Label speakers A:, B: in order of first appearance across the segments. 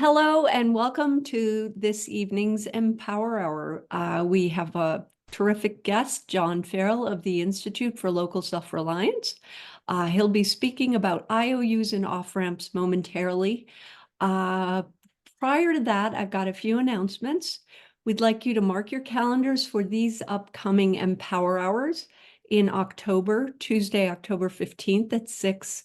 A: Hello and welcome to this evening's Empower Hour. We have a terrific guest, John Farrell of the Institute for Local Self-Reliance. He'll be speaking about IOUs and off-ramps momentarily. Prior to that, I've got a few announcements. We'd like you to mark your calendars for these upcoming Empower Hours in October, Tuesday, October 15th at 6.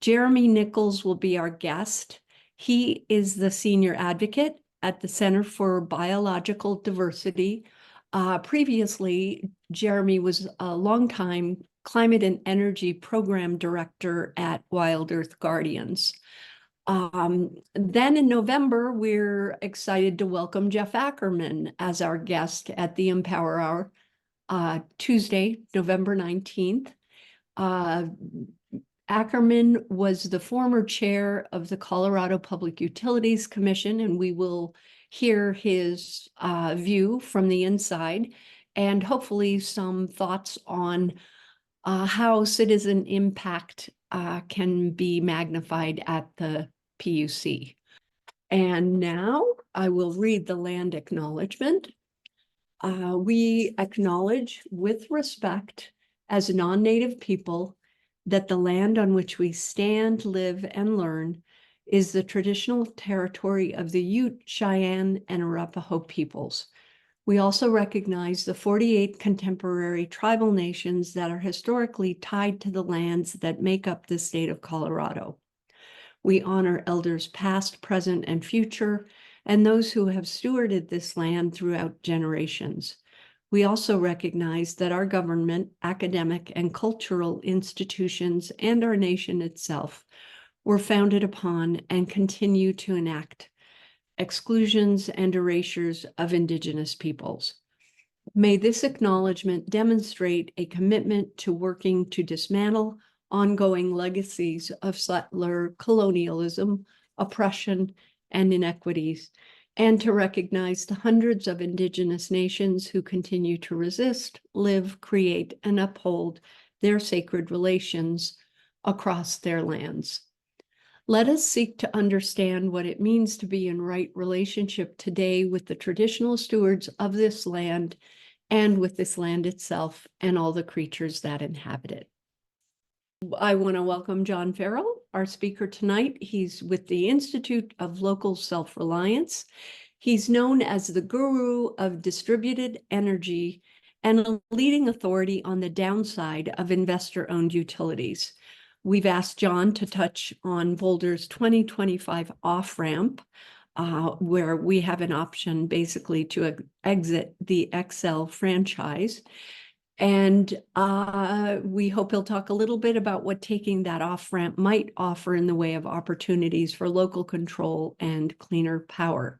A: Jeremy Nichols will be our guest. He is the senior advocate at the Center for Biological Diversity. Previously, Jeremy was a longtime climate and energy program director at Wild Earth Guardians. Then in November, we're excited to welcome Jeff Ackerman as our guest at the Empower Hour, Tuesday, November 19th. Ackerman was the former chair of the Colorado Public Utilities Commission, and we will hear his view from the inside and hopefully some thoughts on how citizen impact can be magnified at the PUC. And now I will read the land acknowledgement. We acknowledge with respect as non-native people that the land on which we stand, live, and learn is the traditional territory of the Ute, Cheyenne, and Arapaho peoples. We also recognize the 48 contemporary tribal nations that are historically tied to the lands that make up the state of Colorado. We honor elders past, present, and future, and those who have stewarded this land throughout generations. We also recognize that our government, academic, and cultural institutions, and our nation itself were founded upon and continue to enact exclusions and erasures of Indigenous peoples. May this acknowledgement demonstrate a commitment to working to dismantle ongoing legacies of settler colonialism, oppression, and inequities, and to recognize the hundreds of Indigenous nations who continue to resist, live, create, and uphold their sacred relations across their lands. Let us seek to understand what it means to be in right relationship today with the traditional stewards of this land and with this land itself and all the creatures that inhabit it. I want to welcome John Farrell, our speaker tonight. He's with the Institute of Local Self-Reliance. He's known as the guru of distributed energy and a leading authority on the downside of investor-owned utilities. We've asked John to touch on Boulder's 2025 off-ramp, where we have an option basically to exit the Xcel franchise. And we hope he'll talk a little bit about what taking that off-ramp might offer in the way of opportunities for local control and cleaner power.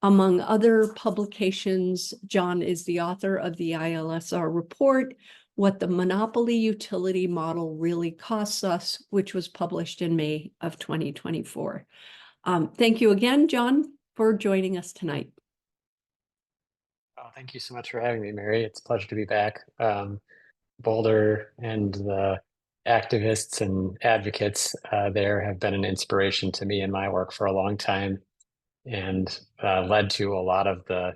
A: Among other publications, John is the author of the ILSR report, What the Monopoly Utility Model Really Costs Us, which was published in May of 2024. Thank you again, John, for joining us tonight.
B: Oh, thank you so much for having me, Mary. It's a pleasure to be back. Boulder and the activists and advocates there have been an inspiration to me in my work for a long time, and led to a lot of the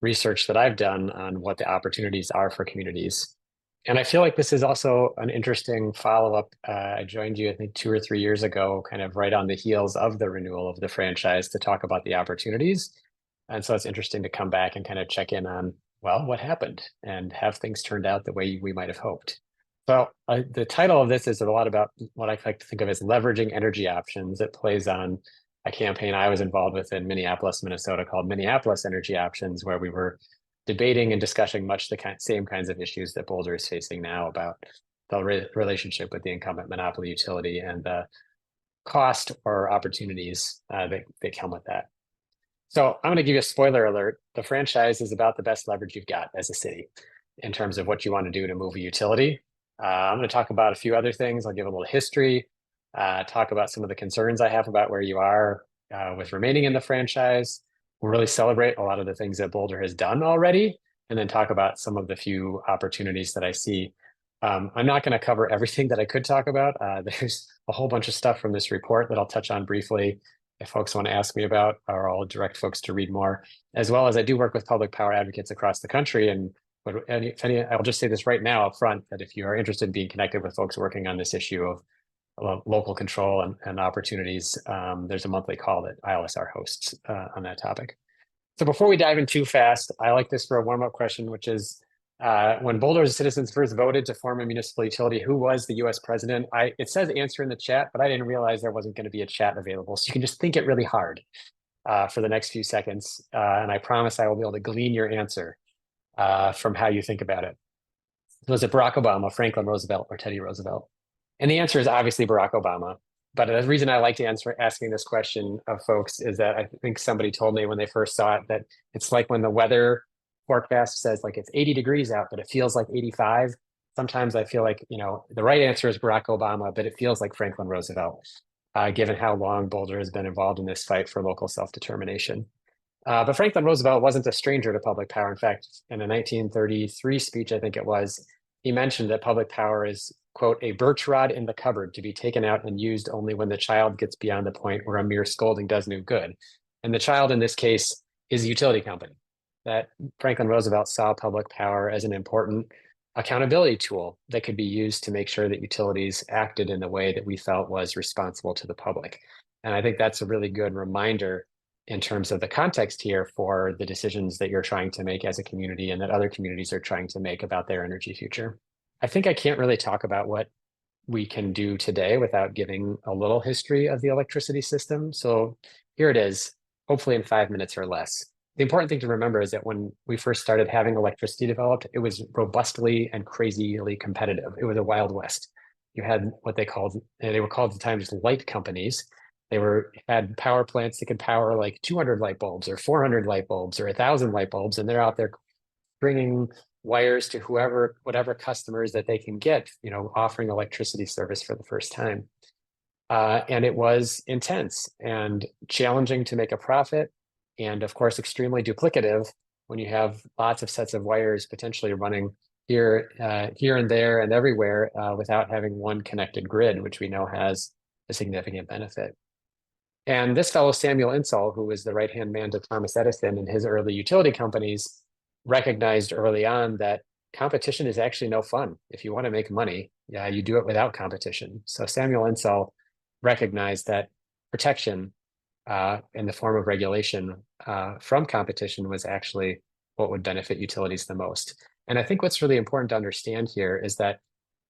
B: research that I've done on what the opportunities are for communities. And I feel like this is also an interesting follow-up. I joined you, I think, 2 or 3 years ago, kind of right on the heels of the renewal of the franchise to talk about the opportunities. And so it's interesting to come back and kind of check in on, well, what happened and have things turned out the way we might have hoped. So the title of this is a lot about what I like to think of as leveraging energy options. It plays on a campaign I was involved with in Minneapolis, Minnesota, called Minneapolis Energy Options, where we were debating and discussing much the same kinds of issues that Boulder is facing now about the relationship with the incumbent monopoly utility and the cost or opportunities that come with that. So I'm going to give you a spoiler alert. The franchise is about the best leverage you've got as a city in terms of what you want to do to move a utility. I'm going to talk about a few other things. I'll give a little history, talk about some of the concerns I have about where you are with remaining in the franchise. We'll really celebrate a lot of the things that Boulder has done already, and then talk about some of the few opportunities that I see. I'm not going to cover everything that I could talk about. There's a whole bunch of stuff from this report that I'll touch on briefly, if folks want to ask me about, or I'll direct folks to read more, as well as I do work with public power advocates across the country. And I'll just say this right now up front, that if you are interested in being connected with folks working on this issue of local control and opportunities, there's a monthly call that ILSR hosts on that topic. So before we dive in too fast, I like this for a warm-up question, which is, when Boulder's citizens first voted to form a municipal utility, who was the US president? It says answer in the chat, but I didn't realize there wasn't going to be a chat available. So you can just think it really hard for the next few seconds. And I promise I will be able to glean your answer from how you think about it. Was it Barack Obama, Franklin Roosevelt, or Teddy Roosevelt? And the answer is obviously Barack Obama. But the reason I like to answer asking this question of folks is that I think somebody told me when they first saw it that it's like when the weather forecast says like it's 80 degrees out, but it feels like 85. Sometimes I feel like, the right answer is Barack Obama, but it feels like Franklin Roosevelt, given how long Boulder has been involved in this fight for local self-determination. But Franklin Roosevelt wasn't a stranger to public power. In fact, in a 1933 speech, I think it was, he mentioned that public power is, quote, a birch rod in the cupboard to be taken out and used only when the child gets beyond the point where a mere scolding does no good. And the child in this case is a utility company. That Franklin Roosevelt saw public power as an important accountability tool that could be used to make sure that utilities acted in the way that we felt was responsible to the public. And I think that's a really good reminder in terms of the context here for the decisions that you're trying to make as a community and that other communities are trying to make about their energy future. I think I can't really talk about what we can do today without giving a little history of the electricity system. So here it is, hopefully in 5 minutes or less. The important thing to remember is that when we first started having electricity developed, it was robustly and crazily competitive. It was a Wild West. You had what they were called at the time just light companies. Had power plants that could power like 200 light bulbs or 400 light bulbs or 1,000 light bulbs, and they're out there bringing wires to whatever customers that they can get, offering electricity service for the first time. And it was intense and challenging to make a profit, and of course, extremely duplicative when you have lots of sets of wires potentially running here and there and everywhere without having one connected grid, which we know has a significant benefit. And this fellow, Samuel Insull, who was the right-hand man to Thomas Edison and his early utility companies, recognized early on that competition is actually no fun. If you want to make money, you do it without competition. So Samuel Insull recognized that protection in the form of regulation from competition was actually what would benefit utilities the most. And I think what's really important to understand here is that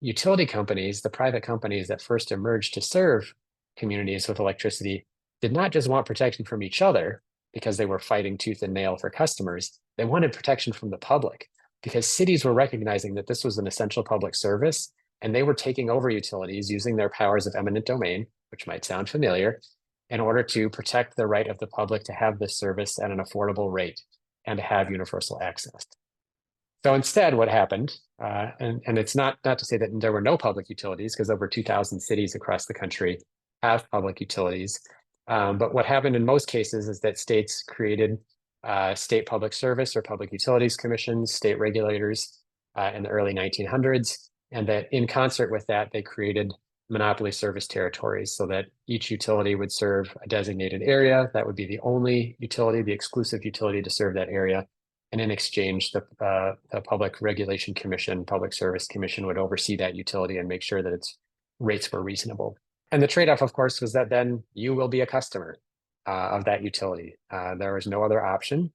B: utility companies, the private companies that first emerged to serve communities with electricity, did not just want protection from each other because they were fighting tooth and nail for customers. They wanted protection from the public because cities were recognizing that this was an essential public service, and they were taking over utilities using their powers of eminent domain, which might sound familiar, in order to protect the right of the public to have this service at an affordable rate and to have universal access. So instead, what happened, and it's not to say that there were no public utilities, because over 2,000 cities across the country have public utilities. But what happened in most cases is that states created state public service or public utilities commissions, state regulators in the early 1900s, and that in concert with that, they created monopoly service territories so that each utility would serve a designated area. That would be the only utility, the exclusive utility to serve that area. And in exchange, the Public Regulation Commission, Public Service Commission would oversee that utility and make sure that its rates were reasonable. And the trade-off, of course, was that then you will be a customer of that utility. There was no other option.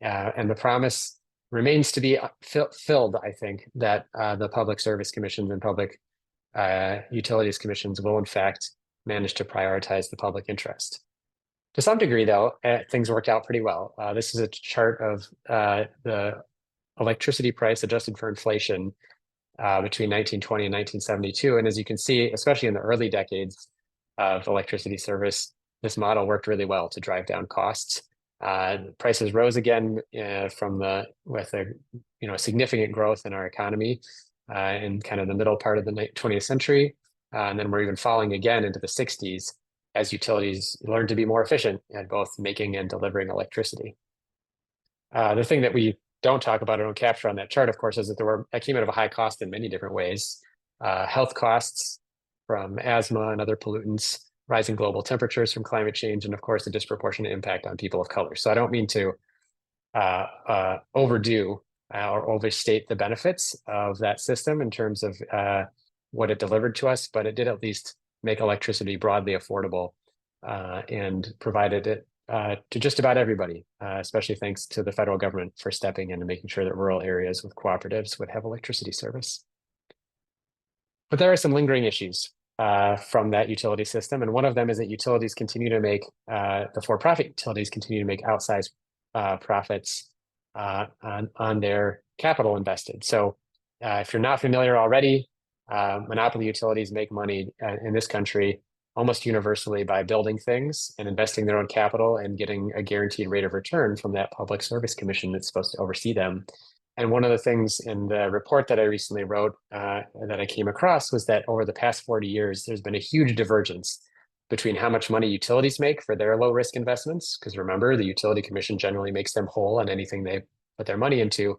B: And the promise remains to be filled, I think, that the Public Service Commissions and Public Utilities Commissions will, in fact, manage to prioritize the public interest. To some degree, though, things worked out pretty well. This is a chart of the electricity price adjusted for inflation between 1920 and 1972. And as you can see, especially in the early decades of electricity service, this model worked really well to drive down costs. Prices rose again with a significant growth in our economy in kind of the middle part of the 20th century. And then we're even falling again into the 60s as utilities learned to be more efficient at both making and delivering electricity. The thing that we don't talk about or don't capture on that chart, of course, is that that came out of a high cost in many different ways. Health costs from asthma and other pollutants, rising global temperatures from climate change, and of course, the disproportionate impact on people of color. So I don't mean to overdo or overstate the benefits of that system in terms of what it delivered to us, but it did at least make electricity broadly affordable and provided it to just about everybody, especially thanks to the federal government for stepping in and making sure that rural areas with cooperatives would have electricity service. But there are some lingering issues from that utility system. And one of them is that utilities continue to make, the for-profit utilities continue to make outsized profits on their capital invested. So if you're not familiar already, monopoly utilities make money in this country almost universally by building things and investing their own capital and getting a guaranteed rate of return from that public service commission that's supposed to oversee them. And one of the things in the report that I recently wrote that I came across was that over the past 40 years, there's been a huge divergence between how much money utilities make for their low risk investments. Because remember, the utility commission generally makes them whole on anything they put their money into,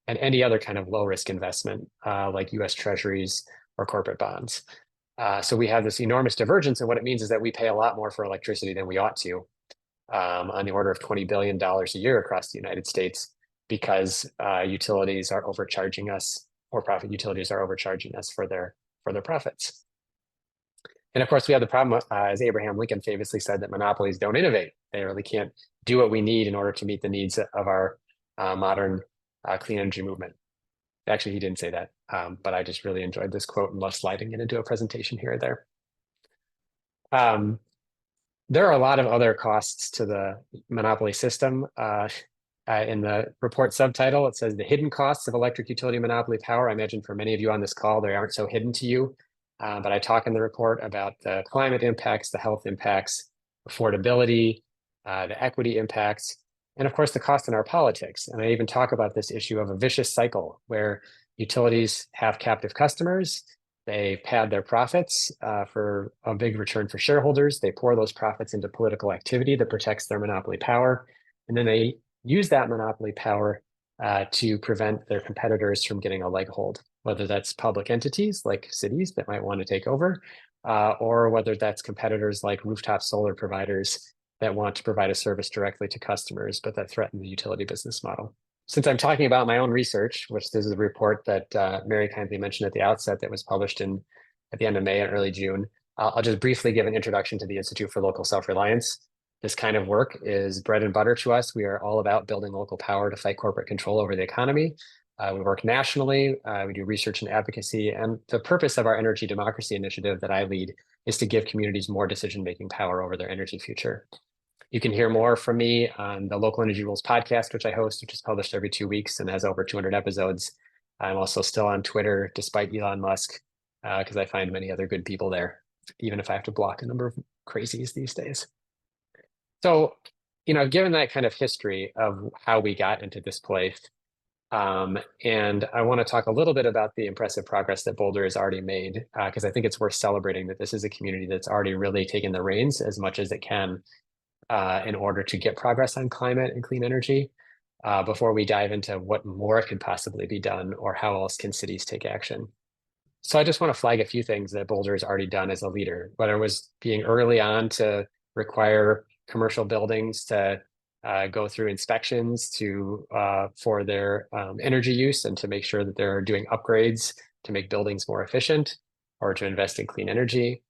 B: and any other kind of low risk investment like US Treasuries or corporate bonds. So we have this enormous divergence. And what it means is that we pay a lot more for electricity than we ought to, on the order of $20 billion a year across the United States, because utilities are overcharging us, for-profit utilities are overcharging us for their profits. And of course, we have the problem, as Abraham Lincoln famously said, that monopolies don't innovate. They really can't do what we need in order to meet the needs of our modern clean energy movement. Actually, he didn't say that, but I just really enjoyed this quote and love sliding it into a presentation here or there. There are a lot of other costs to the monopoly system. In the report subtitle, it says the hidden costs of electric utility monopoly power. I imagine for many of you on this call, they aren't so hidden to you, but I talk in the report about the climate impacts, the health impacts, affordability, the equity impacts, and of course, the cost in our politics. And I even talk about this issue of a vicious cycle where utilities have captive customers, they pad their profits for a big return for shareholders, they pour those profits into political activity that protects their monopoly power, and then they use that monopoly power to prevent their competitors from getting a leg hold, whether that's public entities like cities that might want to take over, or whether that's competitors like rooftop solar providers that want to provide a service directly to customers, but that threaten the utility business model. Since I'm talking about my own research, which this is a report that Mary kindly mentioned at the outset that was published at the end of May and early June, I'll just briefly give an introduction to the Institute for Local Self-Reliance. This kind of work is bread and butter to us. We are all about building local power to fight corporate control over the economy. We work nationally, we do research and advocacy, and the purpose of our energy democracy initiative that I lead is to give communities more decision-making power over their energy future. You can hear more from me on the Local Energy Rules podcast, which I host, which is published every 2 weeks and has over 200 episodes. I'm also still on Twitter, despite Elon Musk, because I find many other good people there, even if I have to block a number of crazies these days. So, given that kind of history of how we got into this place, and I want to talk a little bit about the impressive progress that Boulder has already made, because I think it's worth celebrating that this is a community that's already really taken the reins as much as it can in order to get progress on climate and clean energy, before we dive into what more could possibly be done or how else can cities take action. So I just want to flag a few things that Boulder has already done as a leader, whether it was being early on to require commercial buildings to go through inspections for their energy use and to make sure that they're doing upgrades to make buildings more efficient or to invest in clean energy.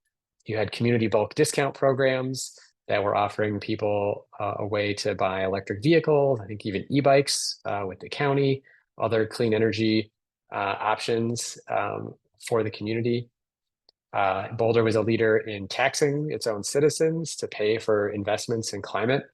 B: You had community bulk discount programs that were offering people a way to buy electric vehicles, I think even e-bikes with the county, other clean energy options for the community. Boulder was a leader in taxing its own citizens to pay for investments in climate.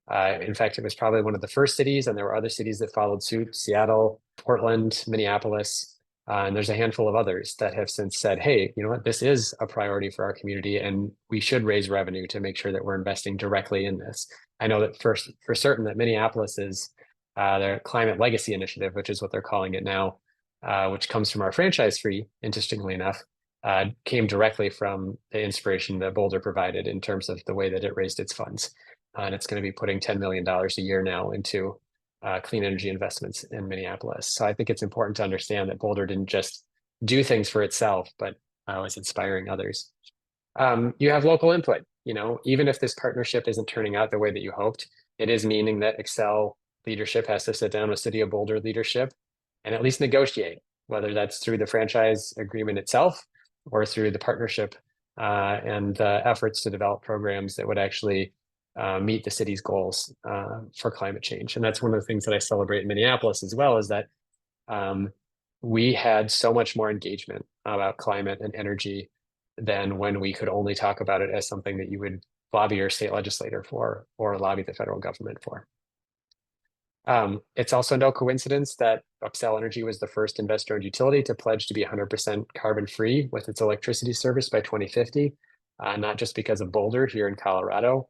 B: In fact, it was probably one of the first cities, and there were other cities that followed suit: Seattle, Portland, Minneapolis, and there's a handful of others that have since said, hey, you know what, this is a priority for our community, and we should raise revenue to make sure that we're investing directly in this. I know that for certain that Minneapolis is their Climate Legacy Initiative, which is what they're calling it now, which comes from our franchise fee, interestingly enough, came directly from the inspiration that Boulder provided in terms of the way that it raised its funds. And it's going to be putting $10 million a year now into clean energy investments in Minneapolis. So I think it's important to understand that Boulder didn't just do things for itself, but was inspiring others. You have local input. Even if this partnership isn't turning out the way that you hoped, it is meaning that Xcel leadership has to sit down with City of Boulder leadership and at least negotiate, whether that's through the franchise agreement itself or through the partnership and efforts to develop programs that would actually meet the city's goals for climate change. And that's one of the things that I celebrate in Minneapolis as well, is that um, we had so much more engagement about climate and energy than when we could only talk about it as something that you would lobby your state legislator for or lobby the federal government for. It's also no coincidence that Xcel Energy was the first investor-owned utility to pledge to be 100% carbon-free with its electricity service by 2050, not just because of Boulder here in Colorado,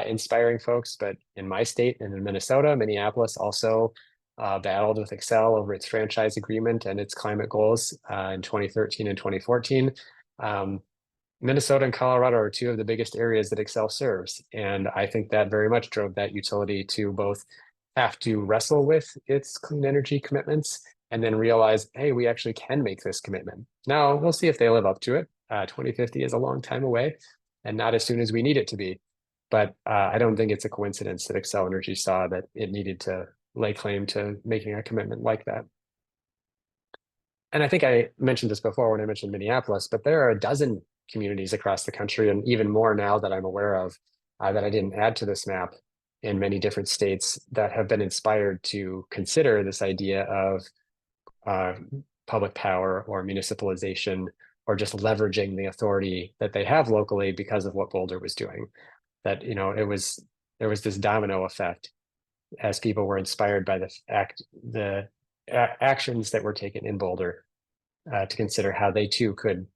B: inspiring folks, but in my state and in Minnesota, Minneapolis also battled with Xcel over its franchise agreement and its climate goals in 2013 and 2014. Minnesota and Colorado are two of the biggest areas that Xcel serves. And I think that very much drove that utility to both have to wrestle with its clean energy commitments and then realize, hey, we actually can make this commitment. Now, we'll see if they live up to it. 2050 is a long time away and not as soon as we need it to be. But I don't think it's a coincidence that Xcel Energy saw that it needed to lay claim to making a commitment like that. And I think I mentioned this before when I mentioned Minneapolis, but there are a dozen communities across the country, and even more now that I'm aware of, that I didn't add to this map in many different states that have been inspired to consider this idea of public power or municipalization or just leveraging the authority that they have locally because of what Boulder was doing. That, there was this domino effect as people were inspired by the actions that were taken in Boulder to consider how they too could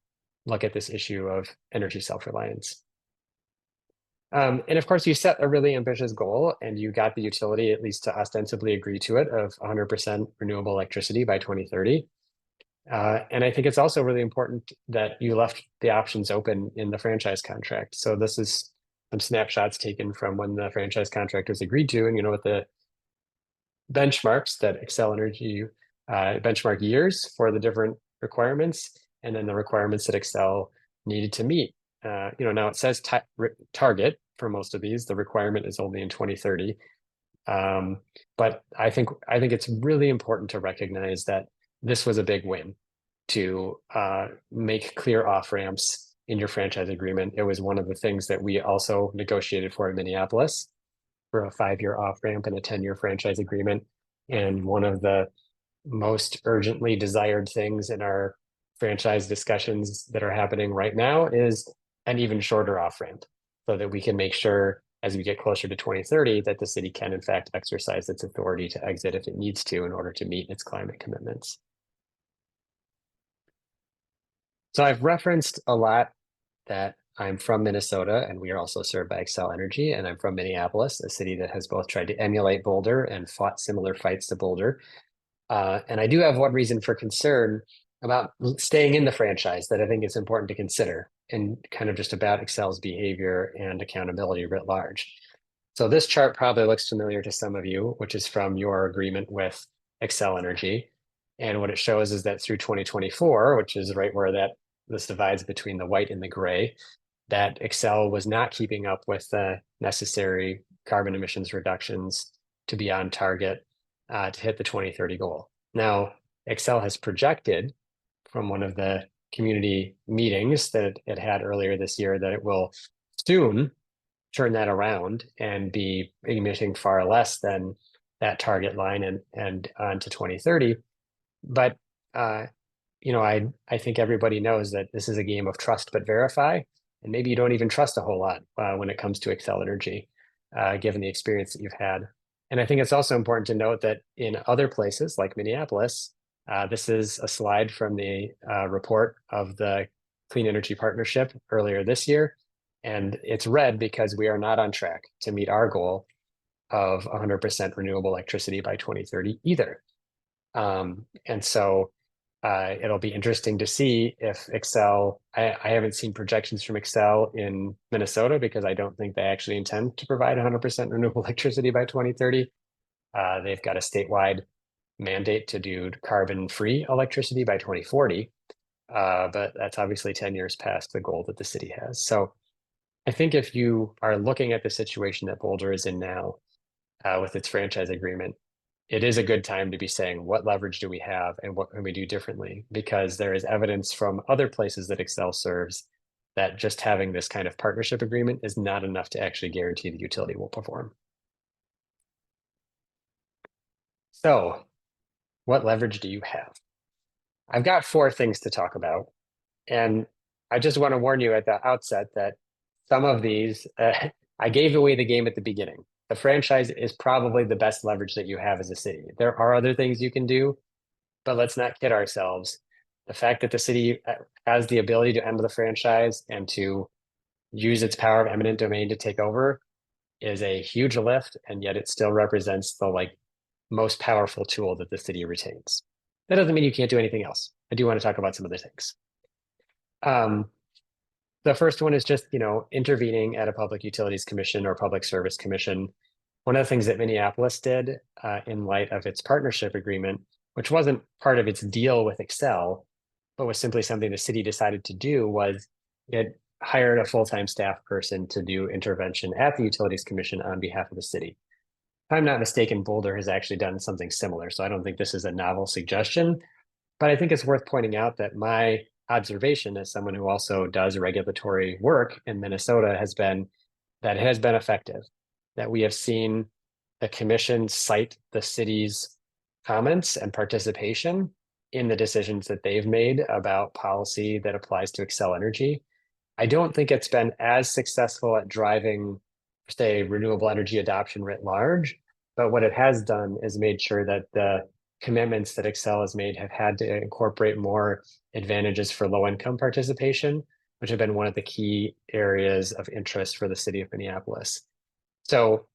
B: look at this issue of energy self-reliance. And of course, you set a really ambitious goal and you got the utility at least to ostensibly agree to it of 100% renewable electricity by 2030. And I think it's also really important that you left the options open in the franchise contract. So this is some snapshots taken from when the franchise contract was agreed to, and with the benchmarks that Xcel Energy benchmark years for the different requirements, and then the requirements that Xcel needed to meet. Now it says target for most of these. The requirement is only in 2030. But I think it's really important to recognize that this was a big win to make clear off ramps in your franchise agreement. It was one of the things that we also negotiated for in Minneapolis for a 5-year off ramp and a 10-year franchise agreement. And one of the most urgently desired things in our franchise discussions that are happening right now is an even shorter off ramp so that we can make sure as we get closer to 2030 that the city can in fact exercise its authority to exit if it needs to in order to meet its climate commitments. So I've referenced a lot that I'm from Minnesota and we are also served by Xcel Energy, and I'm from Minneapolis, a city that has both tried to emulate Boulder and fought similar fights to Boulder. And I do have one reason for concern about staying in the franchise that I think is important to consider, and kind of just about Xcel's behavior and accountability writ large. So this chart probably looks familiar to some of you, which is from your agreement with Xcel Energy. And what it shows is that through 2024, which is right where this divides between the white and the gray, that Xcel was not keeping up with the necessary carbon emissions reductions to be on target to hit the 2030 goal. Now, Xcel has projected from one of the community meetings that it had earlier this year that it will soon turn that around and be emitting far less than that target line and on to 2030. But I think everybody knows that this is a game of trust but verify, and maybe you don't even trust a whole lot when it comes to Xcel Energy, given the experience that you've had. And I think it's also important to note that in other places like Minneapolis, this is a slide from the report of the Clean Energy Partnership earlier this year. And it's red because we are not on track to meet our goal of 100% renewable electricity by 2030 either. And so it'll be interesting to see if Xcel, I haven't seen projections from Xcel in Minnesota because I don't think they actually intend to provide 100% renewable electricity by 2030. They've got a statewide mandate to do carbon-free electricity by 2040. but that's obviously 10 years past the goal that the city has. So I think if you are looking at the situation that Boulder is in now with its franchise agreement, it is a good time to be saying, what leverage do we have and what can we do differently? Because there is evidence from other places that Xcel serves that just having this kind of partnership agreement is not enough to actually guarantee the utility will perform. So, what leverage do you have? I've got four things to talk about. And I just want to warn you at the outset that some of these, I gave away the game at the beginning. The franchise is probably the best leverage that you have as a city. There are other things you can do, but let's not kid ourselves. The fact that the city has the ability to end the franchise and to use its power of eminent domain to take over is a huge lift, and yet it still represents the most powerful tool that the city retains. That doesn't mean you can't do anything else. I do want to talk about some other things. The first one is just, intervening at a public utilities commission or public service commission. One of the things that Minneapolis did in light of its partnership agreement, which wasn't part of its deal with Xcel, but was simply something the city decided to do, was it hired a full-time staff person to do intervention at the utilities commission on behalf of the city. If I'm not mistaken, Boulder has actually done something similar. So I don't think this is a novel suggestion, but I think it's worth pointing out that my observation as someone who also does regulatory work in Minnesota has been that it has been effective, that we have seen the commission cite the city's comments and participation in the decisions that they've made about policy that applies to Xcel Energy. I don't think it's been as successful at driving, say, renewable energy adoption writ large, but what it has done is made sure that the commitments that Xcel has made have had to incorporate more advantages for low-income participation, which have been one of the key areas of interest for the city of Minneapolis. So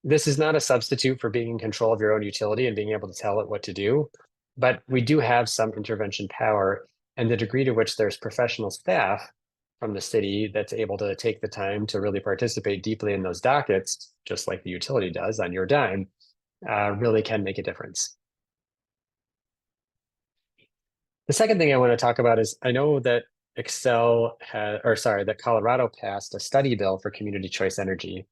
B: this is not a substitute for being in control of your own utility and being able to tell it what to do, but we do have some intervention power, and the degree to which there's professional staff from the city that's able to take the time to really participate deeply in those dockets, just like the utility does on your dime, really can make a difference. The second thing I want to talk about is I know that that Colorado passed a study bill for community choice energy,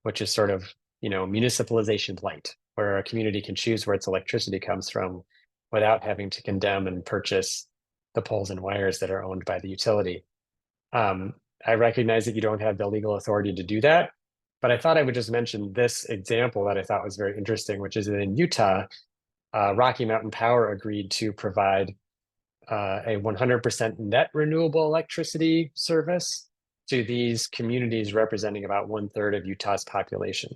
B: which is sort of, municipalization light, where a community can choose where its electricity comes from without having to condemn and purchase the poles and wires that are owned by the utility. I recognize that you don't have the legal authority to do that, but I thought I would just mention this example that I thought was very interesting, which is that in Utah, Rocky Mountain Power agreed to provide a 100% net renewable electricity service to these communities representing about 1/3 of Utah's population.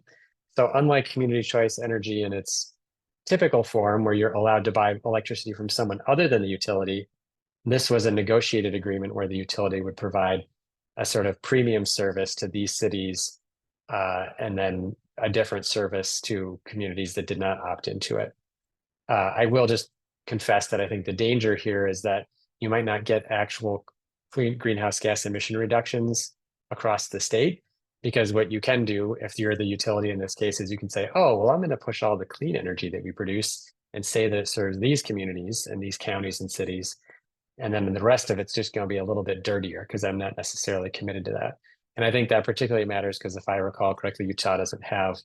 B: So unlike community choice energy in its typical form, where you're allowed to buy electricity from someone other than the utility, this was a negotiated agreement where the utility would provide a sort of premium service to these cities, and then a different service to communities that did not opt into it. I will just confess that I think the danger here is that you might not get actual greenhouse gas emission reductions across the state, because what you can do if you're the utility in this case is you can say, oh, well, I'm going to push all the clean energy that we produce and say that it serves these communities and these counties and cities. And then the rest of it's just going to be a little bit dirtier because I'm not necessarily committed to that. And I think that particularly matters because if I recall correctly, Utah doesn't have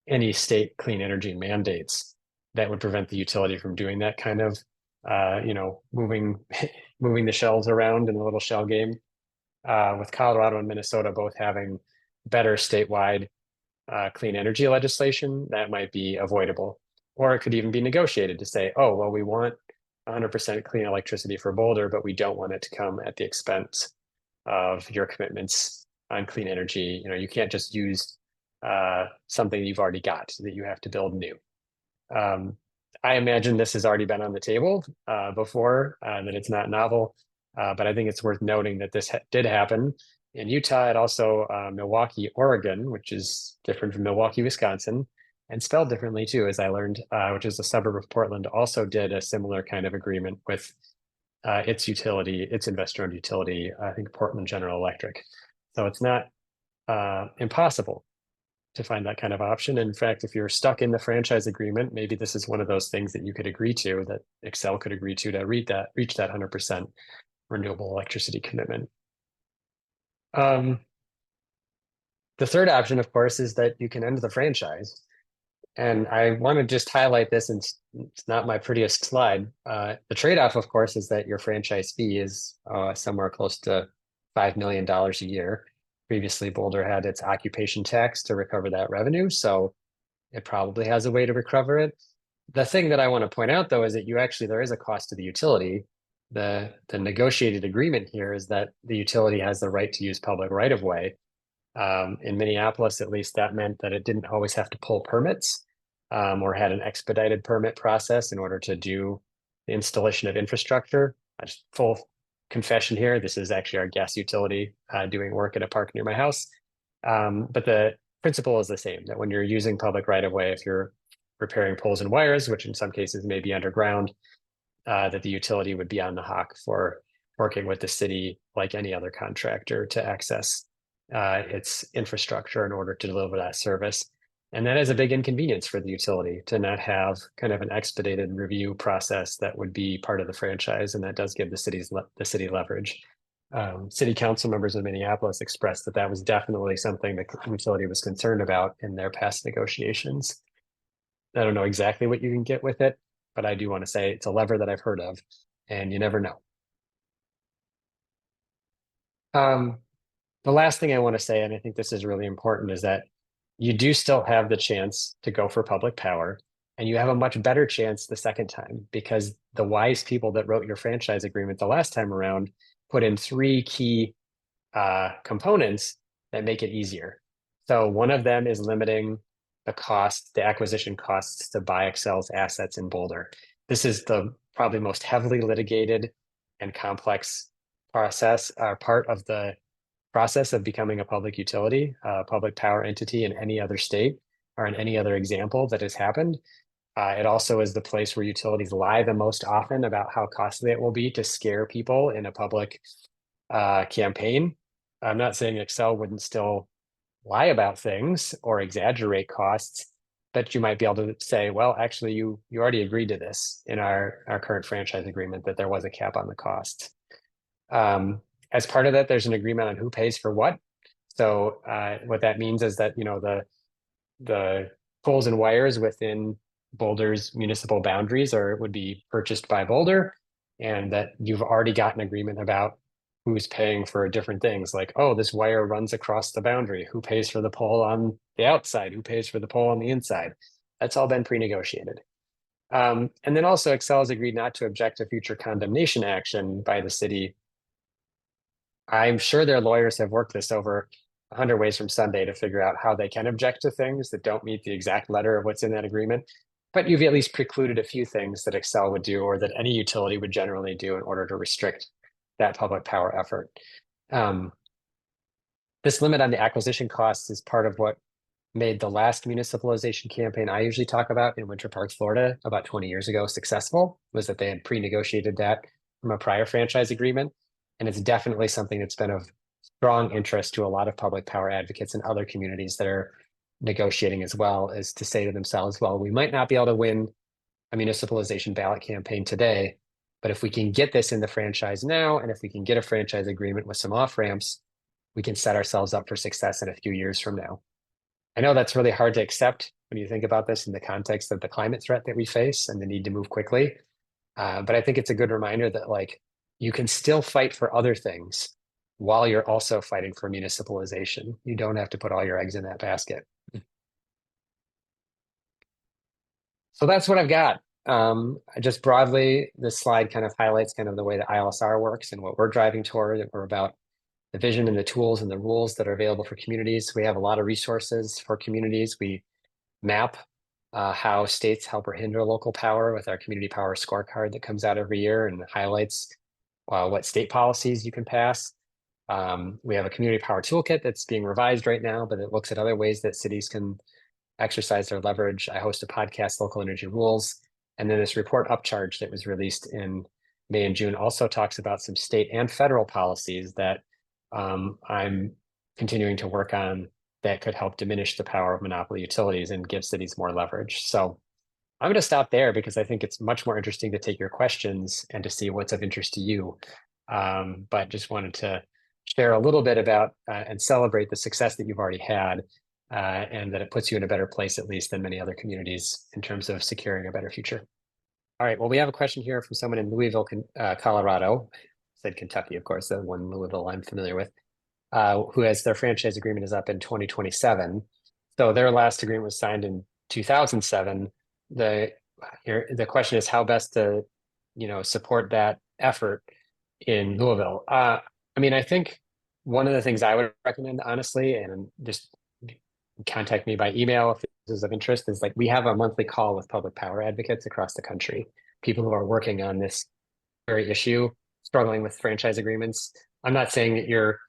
B: any state clean energy mandates that would prevent the utility from doing that kind of, moving the shells around in a little shell game. With Colorado and Minnesota both having better statewide clean energy legislation, that might be avoidable. Or it could even be negotiated to say, oh, well, we want 100% clean electricity for Boulder, but we don't want it to come at the expense of your commitments on clean energy. You can't just use something you've already got, that you have to build new. I imagine this has already been on the table before, that it's not novel, but I think it's worth noting that this did happen in Utah and also Milwaukee, Oregon, which is different from Milwaukee, Wisconsin, and spelled differently too, as I learned, which is a suburb of Portland, also did a similar kind of agreement with its investor-owned utility, I think Portland General Electric. So it's not impossible to find that kind of option. In fact, if you're stuck in the franchise agreement, maybe this is one of those things that you could agree to, that Xcel could agree to reach that 100%. renewable electricity commitment. The third option, of course, is that you can end the franchise. And I want to just highlight this, and it's not my prettiest slide. The trade-off, of course, is that your franchise fee is somewhere close to $5 million a year. Previously, Boulder had its occupation tax to recover that revenue, so it probably has a way to recover it. The thing that I want to point out, though, is that there is a cost to the utility. The negotiated agreement here is that the utility has the right to use public right-of-way. In Minneapolis, at least, that meant that it didn't always have to pull permits or had an expedited permit process in order to do the installation of infrastructure. Just full confession here, this is actually our gas utility doing work at a park near my house. But the principle is the same, that when you're using public right-of-way, if you're repairing poles and wires, which in some cases may be underground, that the utility would be on the hook for working with the city like any other contractor to access its infrastructure in order to deliver that service. And that is a big inconvenience for the utility to not have kind of an expedited review process that would be part of the franchise. And that does give the city leverage. City council members of Minneapolis expressed that that was definitely something the utility was concerned about in their past negotiations. I don't know exactly what you can get with it, but I do want to say it's a lever that I've heard of, and you never know. The last thing I want to say, and I think this is really important, is that you do still have the chance to go for public power, and you have a much better chance the second time because the wise people that wrote your franchise agreement the last time around put in three key components that make it easier. So one of them is limiting the acquisition costs to buy Xcel's assets in Boulder. This is the probably most heavily litigated and complex part of the process of becoming a public utility, a public power entity in any other state or in any other example that has happened. It also is the place where utilities lie the most often about how costly it will be to scare people in a public campaign. I'm not saying Xcel wouldn't still lie about things or exaggerate costs, but you might be able to say, well, actually, you already agreed to this in our current franchise agreement that there was a cap on the cost. As part of that, there's an agreement on who pays for what. So what that means is that the poles and wires within Boulder's municipal boundaries would be purchased by Boulder, and that you've already got an agreement about who's paying for different things, like, oh, this wire runs across the boundary. Who pays for the pole on the outside? Who pays for the pole on the inside? That's all been pre-negotiated. And then also Xcel has agreed not to object to future condemnation action by the city. I'm sure their lawyers have worked this over 100 ways from Sunday to figure out how they can object to things that don't meet the exact letter of what's in that agreement. But you've at least precluded a few things that Xcel would do or that any utility would generally do in order to restrict that public power effort. This limit on the acquisition costs is part of what made the last municipalization campaign I usually talk about in Winter Park, Florida, about 20 years ago successful, was that they had pre-negotiated that from a prior franchise agreement. And it's definitely something that's been of strong interest to a lot of public power advocates in other communities that are negotiating as well, is to say to themselves, well, we might not be able to win a municipalization ballot campaign today, but if we can get this in the franchise now, and if we can get a franchise agreement with some off-ramps, we can set ourselves up for success in a few years from now. I know that's really hard to accept when you think about this in the context of the climate threat that we face and the need to move quickly. But I think it's a good reminder that you can still fight for other things while you're also fighting for municipalization. You don't have to put all your eggs in that basket. So that's what I've got. Just broadly, this slide kind of highlights kind of the way the ILSR works and what we're driving toward. That we're about the vision and the tools and the rules that are available for communities. We have a lot of resources for communities. We map how states help or hinder local power with our community power scorecard that comes out every year and highlights what state policies you can pass. We have a community power toolkit that's being revised right now, but it looks at other ways that cities can exercise their leverage. I host a podcast, Local Energy Rules. And then this report Upcharge that was released in May and June also talks about some state and federal policies that I'm continuing to work on that could help diminish the power of monopoly utilities and give cities more leverage. So I'm going to stop there because I think it's much more interesting to take your questions and to see what's of interest to you. but just wanted to share a little bit about and celebrate the success that you've already had, and that it puts you in a better place, at least than many other communities, in terms of securing a better future. All right, well, we have a question here from someone in Louisville, Colorado. Said Kentucky, of course, the one Louisville I'm familiar with, who has their franchise agreement is up in 2027. So their last agreement was signed in 2007. The question is how best to, support that effort in Louisville. I mean, I think one of the things I would recommend, honestly, and just contact me by email if this is of interest, is like we have a monthly call with public power advocates across the country, people who are working on this very issue, struggling with franchise agreements. I'm not saying that you're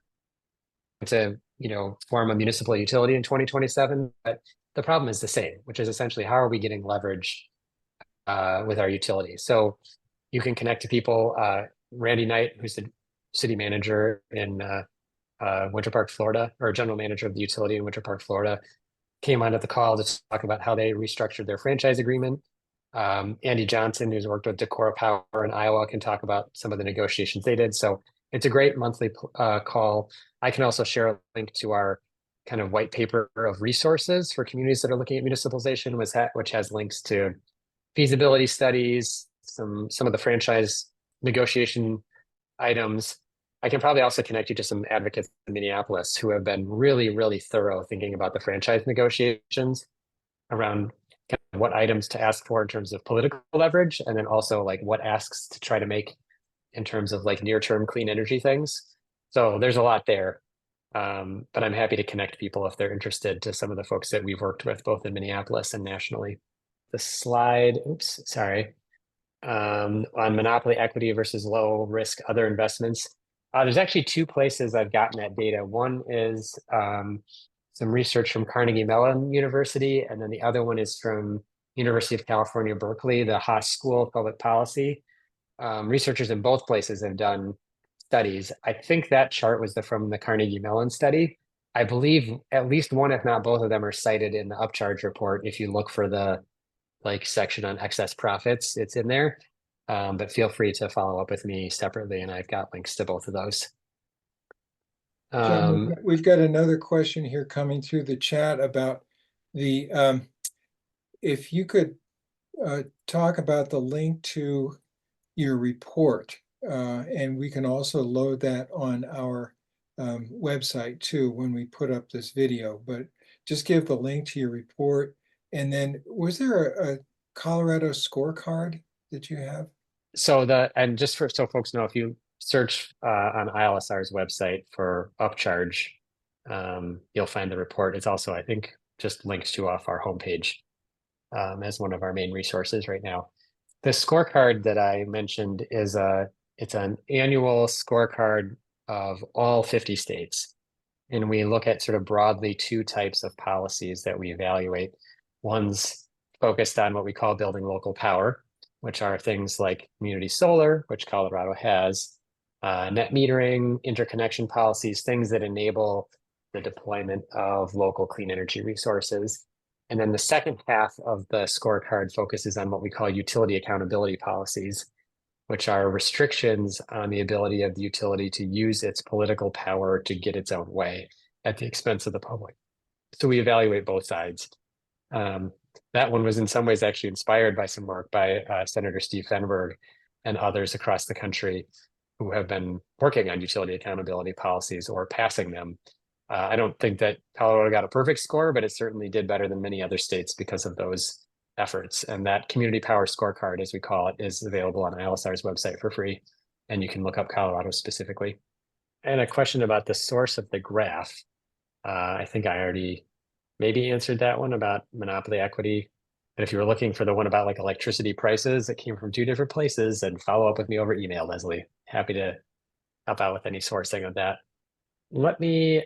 B: to, form a municipal utility in 2027, but the problem is the same, which is essentially how are we getting leverage with our utility? So you can connect to people. Randy Knight, who's the city manager in Winter Park, Florida, or general manager of the utility in Winter Park, Florida, came onto the call to talk about how they restructured their franchise agreement. Andy Johnson, who's worked with Decorah Power in Iowa, can talk about some of the negotiations they did. So it's a great monthly call. I can also share a link to our kind of white paper of resources for communities that are looking at municipalization, which has links to feasibility studies, some of the franchise negotiation items. I can probably also connect you to some advocates in Minneapolis who have been really, really thorough thinking about the franchise negotiations around kind of what items to ask for in terms of political leverage, and then also like what asks to try to make in terms of like near-term clean energy things. So there's a lot there. But I'm happy to connect people if they're interested to some of the folks that we've worked with both in Minneapolis and nationally. The slide, oops, sorry, on monopoly equity versus low risk other investments. There's actually two places I've gotten that data. One is some research from Carnegie Mellon University, and then the other one is from University of California, Berkeley, the Haas School of Public Policy. Researchers in both places have done studies. I think that chart was from the Carnegie Mellon study. I believe at least one, if not both of them, are cited in the upcharge report. If you look for the section on excess profits, it's in there. But feel free to follow up with me separately, and I've got links to both of those.
C: John, we've got another question here coming through the chat about the if you could talk about the link to your report, and we can also load that on our website too when we put up this video, but just give the link to your report. And then was there a Colorado scorecard that you have?
B: So and just so folks know, if you search on ILSR's website for upcharge, you'll find the report. It's also, I think, just linked to off our homepage as one of our main resources right now. The scorecard that I mentioned is it's an annual scorecard of all 50 states. And we look at sort of broadly two types of policies that we evaluate. One's focused on what we call building local power, which are things like community solar, which Colorado has, net metering, interconnection policies, things that enable the deployment of local clean energy resources. And then the second half of the scorecard focuses on what we call utility accountability policies, which are restrictions on the ability of the utility to use its political power to get its own way at the expense of the public. So we evaluate both sides. That one was in some ways actually inspired by some work by Senator Steve Fenberg and others across the country who have been working on utility accountability policies or passing them. I don't think that Colorado got a perfect score, but it certainly did better than many other states because of those efforts. And that community power scorecard, as we call it, is available on ILSR's website for free. And you can look up Colorado specifically. And a question about the source of the graph. I think I already maybe answered that one about monopoly equity. And if you were looking for the one about like electricity prices, it came from two different places, and follow up with me over email, Leslie. Happy to help out with any sourcing of that. Let me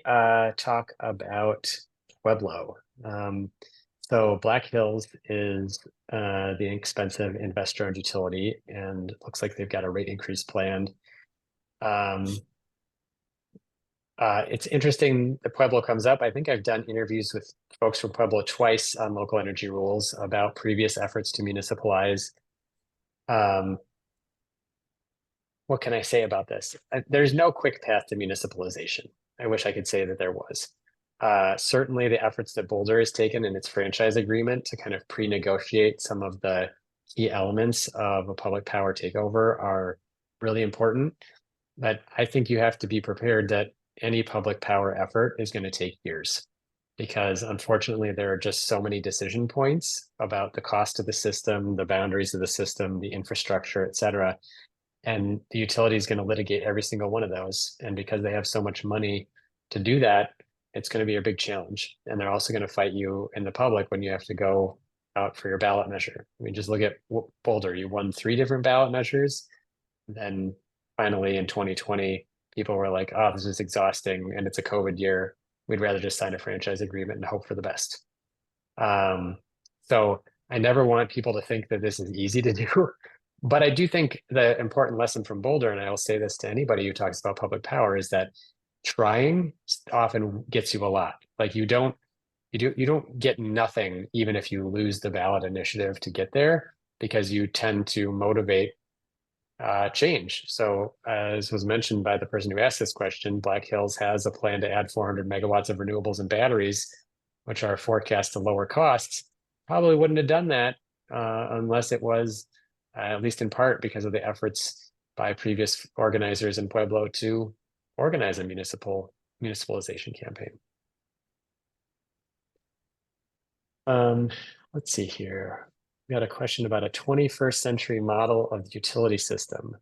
B: talk about Pueblo. So Black Hills is the expensive investor-owned utility, and looks like they've got a rate increase planned. It's interesting that Pueblo comes up. I think I've done interviews with folks from Pueblo twice on local energy rules about previous efforts to municipalize. what can I say about this? There's no quick path to municipalization. I wish I could say that there was. Certainly the efforts that Boulder has taken in its franchise agreement to kind of pre-negotiate some of the key elements of a public power takeover are really important. But I think you have to be prepared that any public power effort is going to take years, because unfortunately there are just so many decision points about the cost of the system, the boundaries of the system, the infrastructure, et cetera. And the utility is going to litigate every single one of those. And because they have so much money to do that, it's going to be a big challenge. And they're also going to fight you in the public when you have to go out for your ballot measure. I mean, just look at Boulder. You won 3 different ballot measures. Then finally in 2020, people were like, oh, this is exhausting and it's a COVID year. We'd rather just sign a franchise agreement and hope for the best. So I never want people to think that this is easy to do. But I do think the important lesson from Boulder, and I will say this to anybody who talks about public power, is that trying often gets you a lot. Like you don't get nothing even if you lose the ballot initiative to get there, because you tend to motivate change. So as was mentioned by the person who asked this question, Black Hills has a plan to add 400 megawatts of renewables and batteries, which are forecast to lower costs. Probably wouldn't have done that unless it was at least in part because of the efforts by previous organizers in Pueblo to organize a municipalization campaign. Let's see here. We got a question about a 21st century model of the utility system.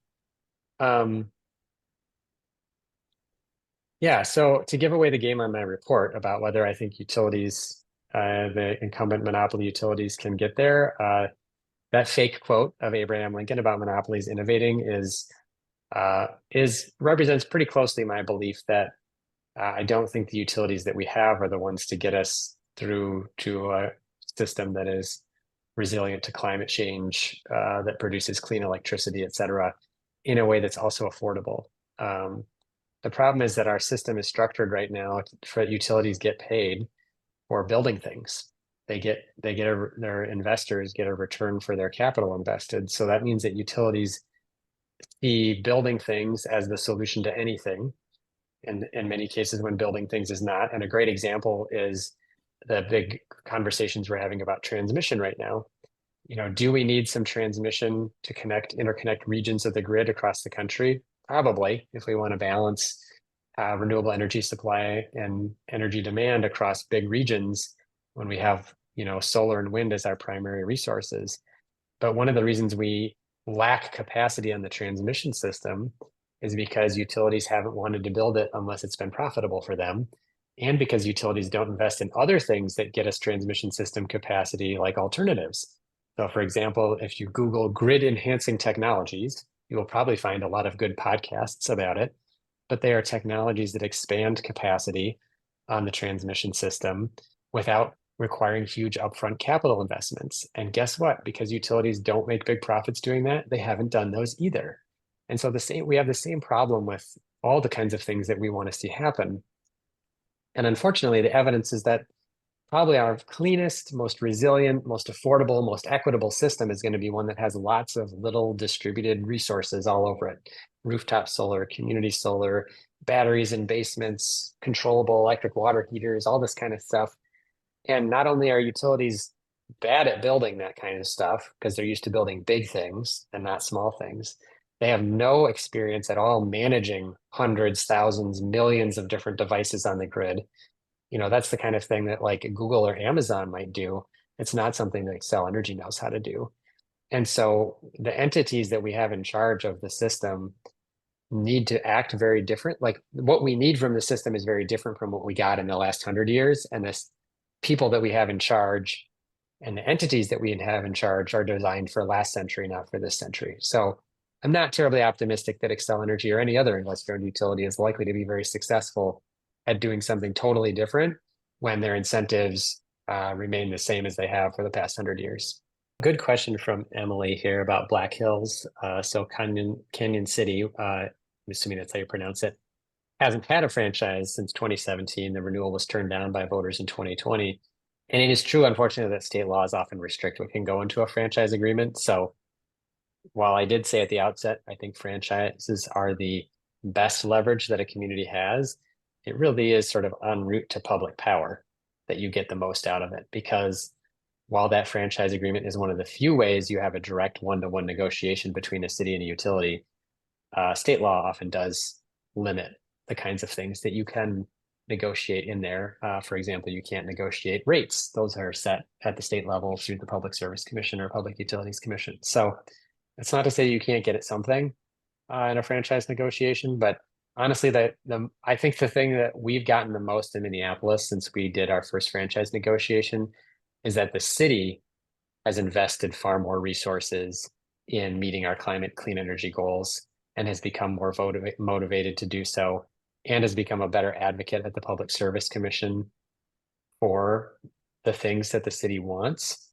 B: Yeah, so to give away the game on my report about whether I think utilities, the incumbent monopoly utilities can get there, that fake quote of Abraham Lincoln about monopolies innovating represents pretty closely my belief that I don't think the utilities that we have are the ones to get us through to a system that is resilient to climate change, that produces clean electricity, et cetera, in a way that's also affordable. The problem is that our system is structured right now for utilities get paid for building things. Their investors get a return for their capital invested. So that means that utilities see building things as the solution to anything. And in many cases when building things is not. And a great example is the big conversations we're having about transmission right now. Do we need some transmission to interconnect regions of the grid across the country? Probably, if we want to balance renewable energy supply and energy demand across big regions when we have solar and wind as our primary resources. But one of the reasons we lack capacity on the transmission system is because utilities haven't wanted to build it unless it's been profitable for them, and because utilities don't invest in other things that get us transmission system capacity, like alternatives. So for example, if you Google grid enhancing technologies, you will probably find a lot of good podcasts about it, but they are technologies that expand capacity on the transmission system without requiring huge upfront capital investments. And guess what? Because utilities don't make big profits doing that, they haven't done those either. And so we have the same problem with all the kinds of things that we want to see happen. And unfortunately, the evidence is that probably our cleanest, most resilient, most affordable, most equitable system is going to be one that has lots of little distributed resources all over it. Rooftop solar, community solar, batteries in basements, controllable electric water heaters, all this kind of stuff. And not only are utilities bad at building that kind of stuff because they're used to building big things and not small things, they have no experience at all managing hundreds, thousands, millions of different devices on the grid. That's the kind of thing that like Google or Amazon might do. It's not something that Xcel Energy knows how to do. And so the entities that we have in charge of the system need to act very different. Like what we need from the system is very different from what we got in the last 100 years. And this people that we have in charge and the entities that we have in charge are designed for last century, not for this century. So I'm not terribly optimistic that Xcel Energy or any other investor-owned utility is likely to be very successful at doing something totally different when their incentives remain the same as they have for the past 100 years. Good question from Emily here about Black Hills. So Canyon City, I'm assuming that's how you pronounce it, hasn't had a franchise since 2017. The renewal was turned down by voters in 2020. And it is true, unfortunately, that state laws often restrict what can go into a franchise agreement. So while I did say at the outset, I think franchises are the best leverage that a community has, it really is sort of en route to public power that you get the most out of it. Because while that franchise agreement is one of the few ways you have a direct one-to-one negotiation between a city and a utility, state law often does limit the kinds of things that you can negotiate in there. For example, you can't negotiate rates. Those are set at the state level through the Public Service Commission or Public Utilities Commission. So it's not to say you can't get at something in a franchise negotiation, but honestly, I think the thing that we've gotten the most in Minneapolis since we did our first franchise negotiation is that the city has invested far more resources in meeting our climate clean energy goals and has become more motivated to do so, and has become a better advocate at the Public Service Commission for the things that the city wants.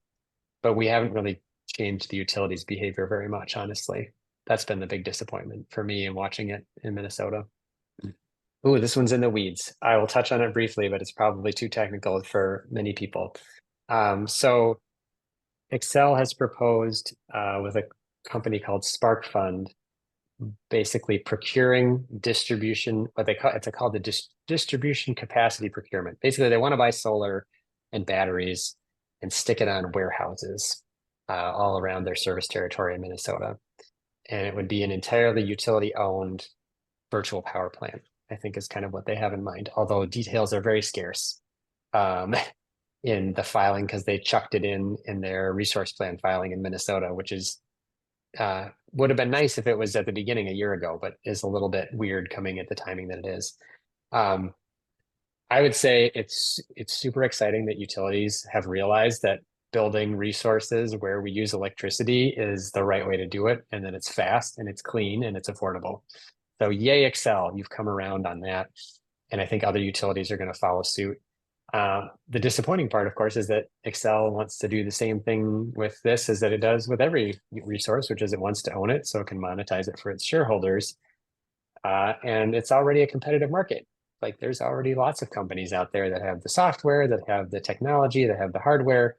B: But we haven't really changed the utilities' behavior very much, honestly. That's been the big disappointment for me in watching it in Minnesota. Ooh, this one's in the weeds. I will touch on it briefly, but it's probably too technical for many people. So Xcel has proposed with a company called Spark Fund, basically procuring distribution, it's called the distribution capacity procurement. Basically, they want to buy solar and batteries and stick it on warehouses all around their service territory in Minnesota. And it would be an entirely utility-owned virtual power plant, I think is kind of what they have in mind, although details are very scarce in the filing because they chucked it in their resource plan filing in Minnesota, which is would have been nice if it was at the beginning a year ago, but is a little bit weird coming at the timing that it is. I would say it's super exciting that utilities have realized that building resources where we use electricity is the right way to do it, and that it's fast and it's clean and it's affordable. So yay, Xcel, you've come around on that. And I think other utilities are going to follow suit. The disappointing part, of course, is that Xcel wants to do the same thing with this as that it does with every resource, which is it wants to own it so it can monetize it for its shareholders. And it's already a competitive market. Like there's already lots of companies out there that have the software, that have the technology, that have the hardware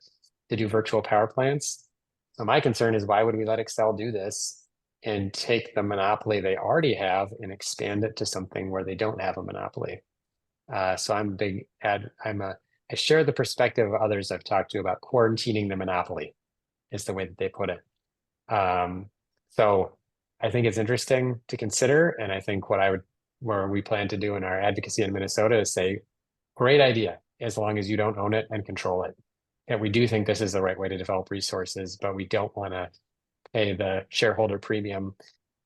B: to do virtual power plants. So my concern is, why would we let Xcel do this and take the monopoly they already have and expand it to something where they don't have a monopoly? So I share the perspective of others I've talked to about quarantining the monopoly, is the way that they put it. So I think it's interesting to consider. And I think where we plan to do in our advocacy in Minnesota is say, great idea, as long as you don't own it and control it. And we do think this is the right way to develop resources, but we don't want to pay the shareholder premium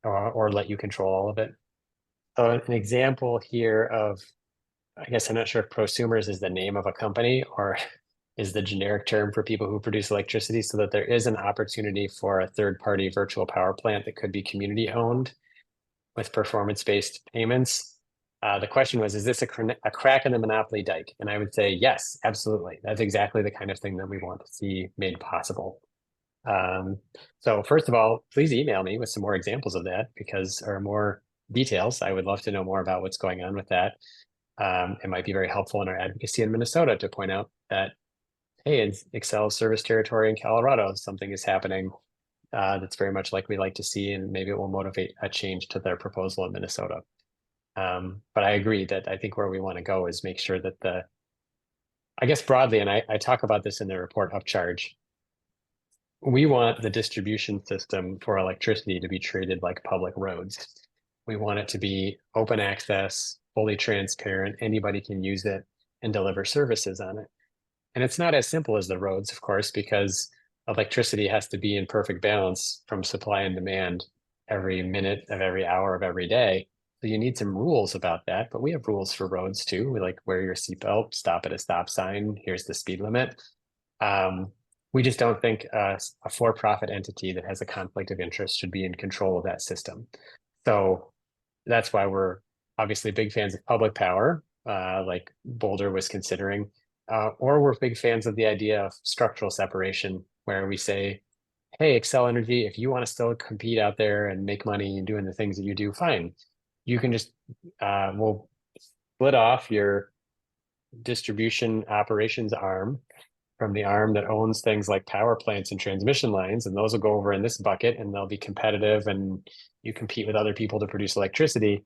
B: or let you control all of it. So an example here of, I guess I'm not sure if prosumers is the name of a company or is the generic term for people who produce electricity, so that there is an opportunity for a third-party virtual power plant that could be community-owned with performance-based payments. The question was, is this a crack in the monopoly dike? And I would say, yes, absolutely. That's exactly the kind of thing that we want to see made possible. So first of all, please email me with some more examples of that or more details. I would love to know more about what's going on with that. It might be very helpful in our advocacy in Minnesota to point out that, hey, in Xcel's service territory in Colorado, something is happening that's very much like we like to see, and maybe it will motivate a change to their proposal in Minnesota. But I agree that I think where we want to go is make sure that I guess broadly, and I talk about this in the report Upcharge, we want the distribution system for electricity to be treated like public roads. We want it to be open access, fully transparent. Anybody can use it and deliver services on it. And it's not as simple as the roads, of course, because electricity has to be in perfect balance from supply and demand every minute of every hour of every day. So you need some rules about that, but we have rules for roads too. We like wear your seatbelt, stop at a stop sign, here's the speed limit. We just don't think a for-profit entity that has a conflict of interest should be in control of that system. So that's why we're obviously big fans of public power, like Boulder was considering, or we're big fans of the idea of structural separation, where we say, hey, Xcel Energy, if you want to still compete out there and make money and doing the things that you do, fine. You can just, we'll split off your distribution operations arm from the arm that owns things like power plants and transmission lines, and those will go over in this bucket and they'll be competitive and you compete with other people to produce electricity.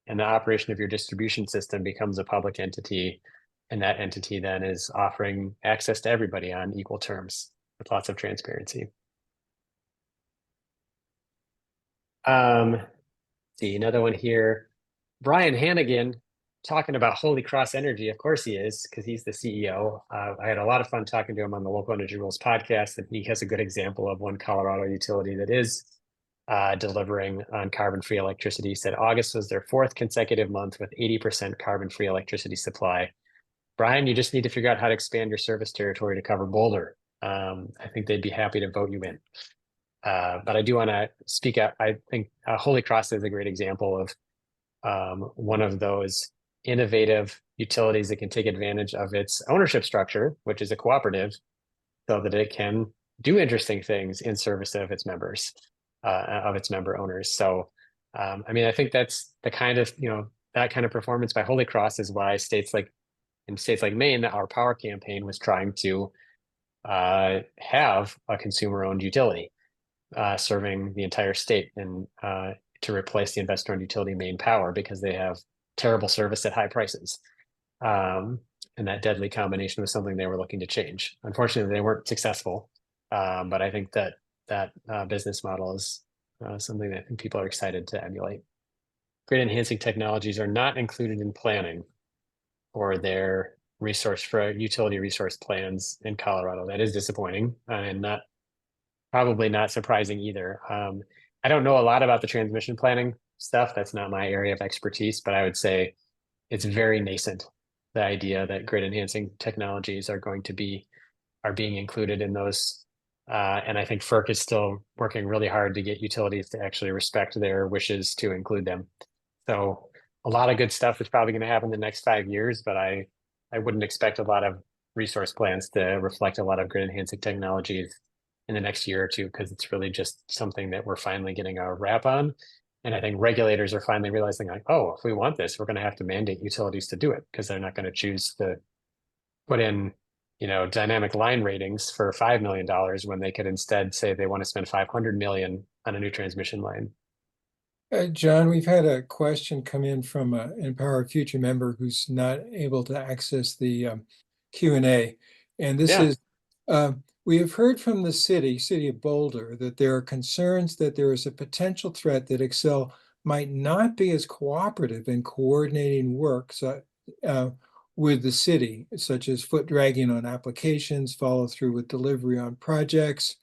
B: And the operation of your distribution system becomes a public entity. And that entity then is offering access to everybody on equal terms with lots of transparency. See another one here. Brian Hannigan talking about Holy Cross Energy. Of course he is, because he's the CEO. I had a lot of fun talking to him on the Local Energy Rules podcast, and he has a good example of one Colorado utility that is delivering on carbon-free electricity. He said August was their 4th consecutive month with 80% carbon-free electricity supply. Brian, you just need to figure out how to expand your service territory to cover Boulder. I think they'd be happy to vote you in. But I do want to speak out. I think Holy Cross is a great example of one of those innovative utilities that can take advantage of its ownership structure, which is a cooperative, so that it can do interesting things in service of its members, of its member owners. So, I mean, I think that's the kind of, that kind of performance by Holy Cross is why in states like Maine, our power campaign was trying to have a consumer-owned utility serving the entire state and to replace the investor-owned utility Maine Power, because they have terrible service at high prices. And that deadly combination was something they were looking to change. Unfortunately, they weren't successful. But I think that business model is something that I think people are excited to emulate. Grid enhancing technologies are not included in planning or their utility resource plans in Colorado. That is disappointing and probably not surprising either. I don't know a lot about the transmission planning stuff. That's not my area of expertise, but I would say it's very nascent. The idea that grid enhancing technologies are being included in those. And I think FERC is still working really hard to get utilities to actually respect their wishes to include them. So a lot of good stuff is probably going to happen in the next 5 years, but I wouldn't expect a lot of resource plans to reflect a lot of grid enhancing technologies in the next year or two, because it's really just something that we're finally getting a wrap on. And I think regulators are finally realizing, like, oh, if we want this, we're going to have to mandate utilities to do it, because they're not going to choose to put in, dynamic line ratings for $5 million when they could instead say they want to spend $500 million on a new transmission line.
C: John, we've had a question come in from an Empower Future member who's not able to access the Q&A. And this is, we have heard from the city of Boulder, that there are concerns that there is a potential threat that Xcel might not be as cooperative in coordinating work with the city, such as foot dragging on applications, follow through with delivery on projects,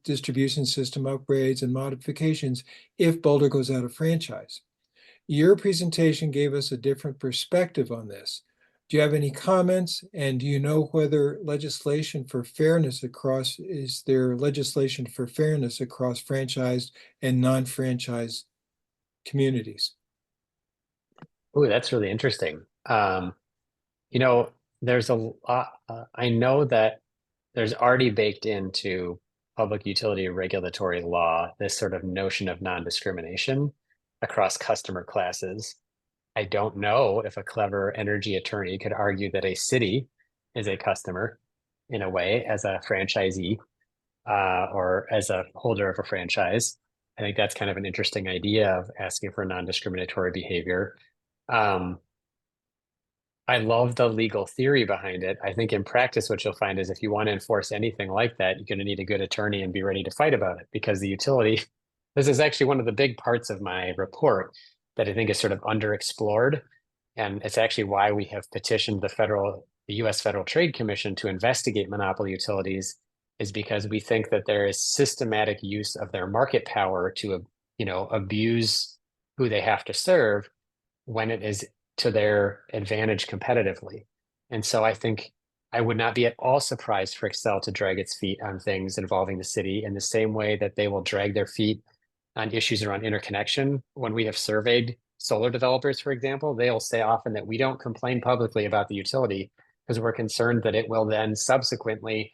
C: distribution system upgrades and modifications if Boulder goes out of franchise. Your presentation gave us a different perspective on this. Do you have any comments? And do you know whether is there legislation for fairness across franchised and non-franchised communities?
B: Oh, that's really interesting. There's a lot, I know that there's already baked into public utility regulatory law this sort of notion of non-discrimination across customer classes. I don't know if a clever energy attorney could argue that a city is a customer in a way as a franchisee or as a holder of a franchise. I think that's kind of an interesting idea of asking for non-discriminatory behavior. I love the legal theory behind it. I think in practice, what you'll find is if you want to enforce anything like that, you're going to need a good attorney and be ready to fight about it, because the utility, this is actually one of the big parts of my report that I think is sort of underexplored. And it's actually why we have petitioned the US Federal Trade Commission to investigate monopoly utilities, is because we think that there is systematic use of their market power to, abuse who they have to serve when it is to their advantage competitively. And so I think I would not be at all surprised for Xcel to drag its feet on things involving the city in the same way that they will drag their feet on issues around interconnection. When we have surveyed solar developers, for example, they'll say often that we don't complain publicly about the utility because we're concerned that it will then subsequently,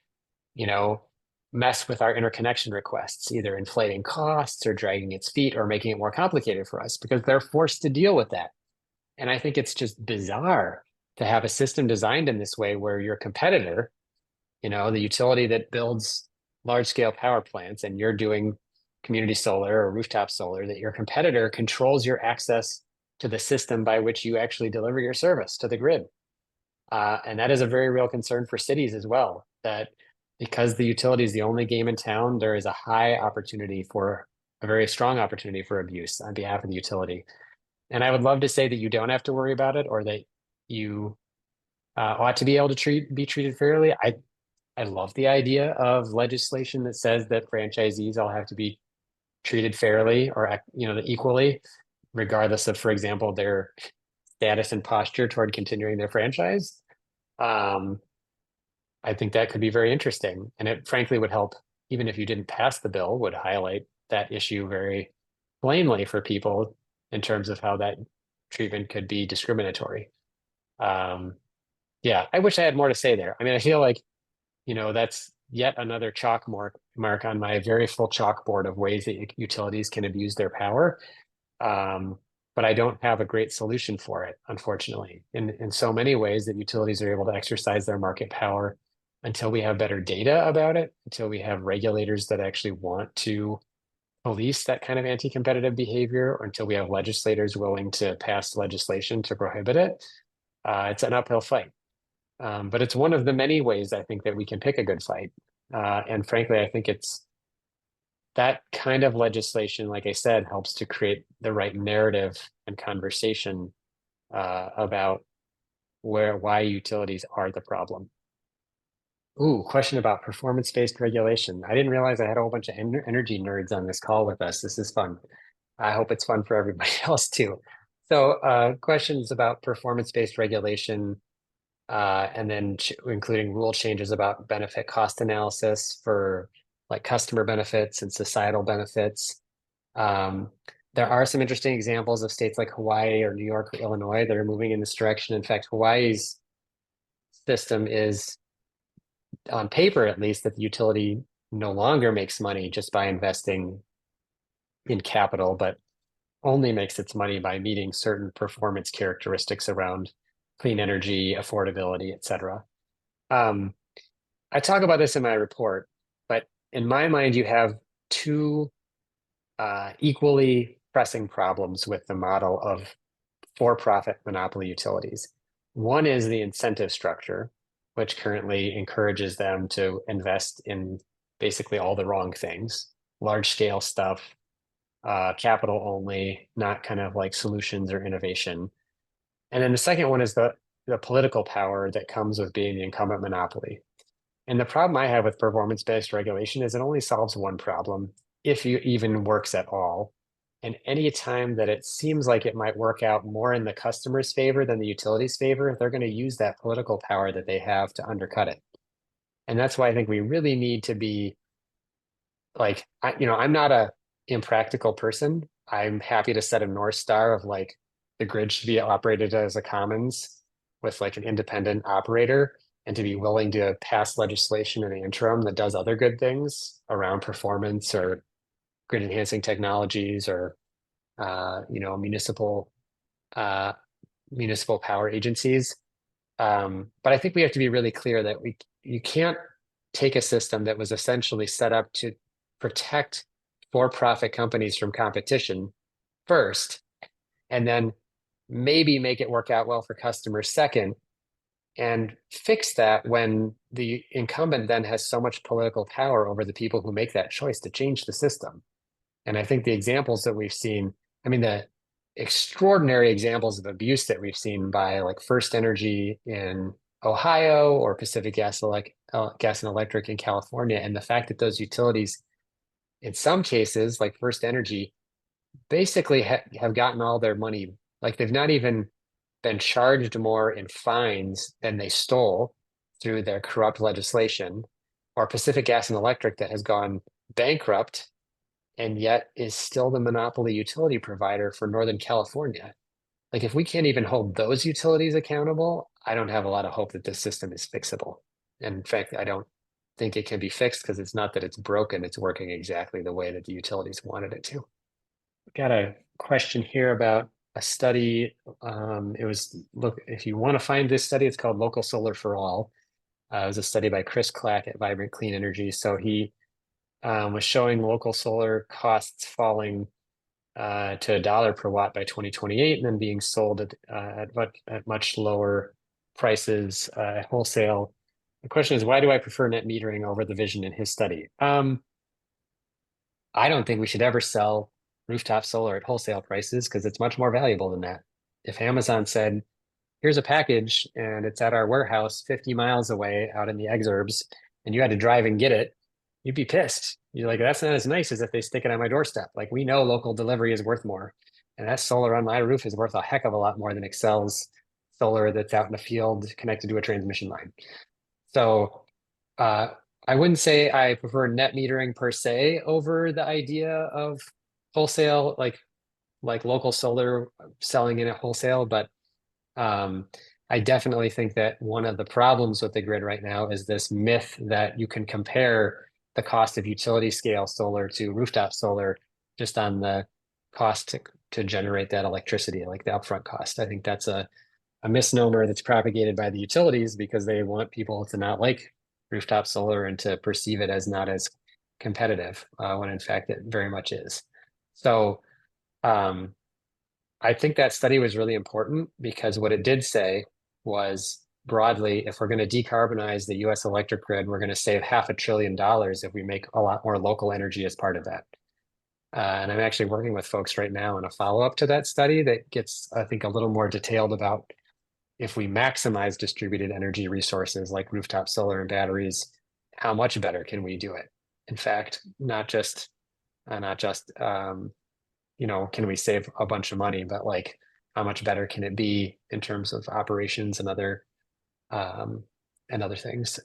B: mess with our interconnection requests, either inflating costs or dragging its feet or making it more complicated for us, because they're forced to deal with that. And I think it's just bizarre to have a system designed in this way where your competitor the utility that builds large scale power plants and you're doing community solar or rooftop solar, that your competitor controls your access to the system by which you actually deliver your service to the grid. And that is a very real concern for cities as well, that because the utility is the only game in town, there is a very strong opportunity for abuse on behalf of the utility. And I would love to say that you don't have to worry about it, or that you ought to be able to be treated fairly. I love the idea of legislation that says that franchisees all have to be treated fairly or equally, regardless of, for example, their status and posture toward continuing their franchise. I think that could be very interesting, and it frankly would help, even if you didn't pass the bill, would highlight that issue very plainly for people in terms of how that treatment could be discriminatory. Yeah, I wish I had more to say there. I mean, I feel like, that's yet another chalk mark on my very full chalkboard of ways that utilities can abuse their power. But I don't have a great solution for it, unfortunately, in so many ways that utilities are able to exercise their market power until we have better data about it, until we have regulators that actually want to police that kind of anti-competitive behavior, or until we have legislators willing to pass legislation to prohibit it. It's an uphill fight. But it's one of the many ways I think that we can pick a good fight. And frankly, I think it's that kind of legislation, like I said, helps to create the right narrative and conversation about why utilities are the problem. Ooh, question about performance-based regulation. I didn't realize I had a whole bunch of energy nerds on this call with us. This is fun. I hope it's fun for everybody else too. So questions about performance-based regulation, and then including rule changes about benefit cost analysis for like customer benefits and societal benefits. There are some interesting examples of states like Hawaii or New York or Illinois that are moving in this direction. In fact, Hawaii's system is, on paper at least, that the utility no longer makes money just by investing in capital, but only makes its money by meeting certain performance characteristics around clean energy, affordability, et cetera. I talk about this in my report, but in my mind, you have two equally pressing problems with the model of for-profit monopoly utilities. One is the incentive structure, which currently encourages them to invest in basically all the wrong things, large-scale stuff, capital only, not kind of like solutions or innovation. And then the second one is the political power that comes with being the incumbent monopoly. And the problem I have with performance-based regulation is it only solves one problem, if it even works at all. And any time that it seems like it might work out more in the customer's favor than the utility's favor, they're going to use that political power that they have to undercut it. And that's why I think we really need to be like, I'm not a impractical person. I'm happy to set a North Star of like the grid should be operated as a commons with like an independent operator, and to be willing to pass legislation in the interim that does other good things around performance or grid enhancing technologies or municipal power agencies. But I think we have to be really clear that you can't take a system that was essentially set up to protect for-profit companies from competition first, and then maybe make it work out well for customers second, and fix that when the incumbent then has so much political power over the people who make that choice to change the system. And I think the examples that we've seen, the extraordinary examples of abuse that we've seen by like First Energy in Ohio or Pacific Gas and Electric in California, and the fact that those utilities, in some cases, like First Energy, basically have gotten all their money. Like they've not even been charged more in fines than they stole through their corrupt legislation, or Pacific Gas and Electric that has gone bankrupt and yet is still the monopoly utility provider for Northern California. Like if we can't even hold those utilities accountable, I don't have a lot of hope that this system is fixable. And in fact, I don't think it can be fixed because it's not that it's broken, it's working exactly the way that the utilities wanted it to. Got a question here about a study. If you want to find this study, it's called Local Solar for All. It was a study by Chris Clack at Vibrant Clean Energy. So he was showing local solar costs falling to $1 per watt by 2028, and then being sold at much lower prices at wholesale. The question is, why do I prefer net metering over the vision in his study? I don't think we should ever sell rooftop solar at wholesale prices because it's much more valuable than that. If Amazon said, here's a package and it's at our warehouse 50 miles away out in the exurbs, and you had to drive and get it, you'd be pissed. You're like, that's not as nice as if they stick it on my doorstep. Like, we know local delivery is worth more. And that solar on my roof is worth a heck of a lot more than Xcel's solar that's out in the field connected to a transmission line. So I wouldn't say I prefer net metering per se over the idea of wholesale, like local solar selling in at wholesale, but I definitely think that one of the problems with the grid right now is this myth that you can compare the cost of utility scale solar to rooftop solar just on the cost to generate that electricity, like the upfront cost. I think that's a misnomer that's propagated by the utilities because they want people to not like rooftop solar and to perceive it as not as competitive, when in fact it very much is. So I think that study was really important because what it did say was, broadly, if we're going to decarbonize the US electric grid, we're going to save $500 billion if we make a lot more local energy as part of that. And I'm actually working with folks right now on a follow-up to that study that gets, I think, a little more detailed about if we maximize distributed energy resources like rooftop solar and batteries, how much better can we do it? In fact, not just can we save a bunch of money, but like, how much better can it be in terms of operations and other things.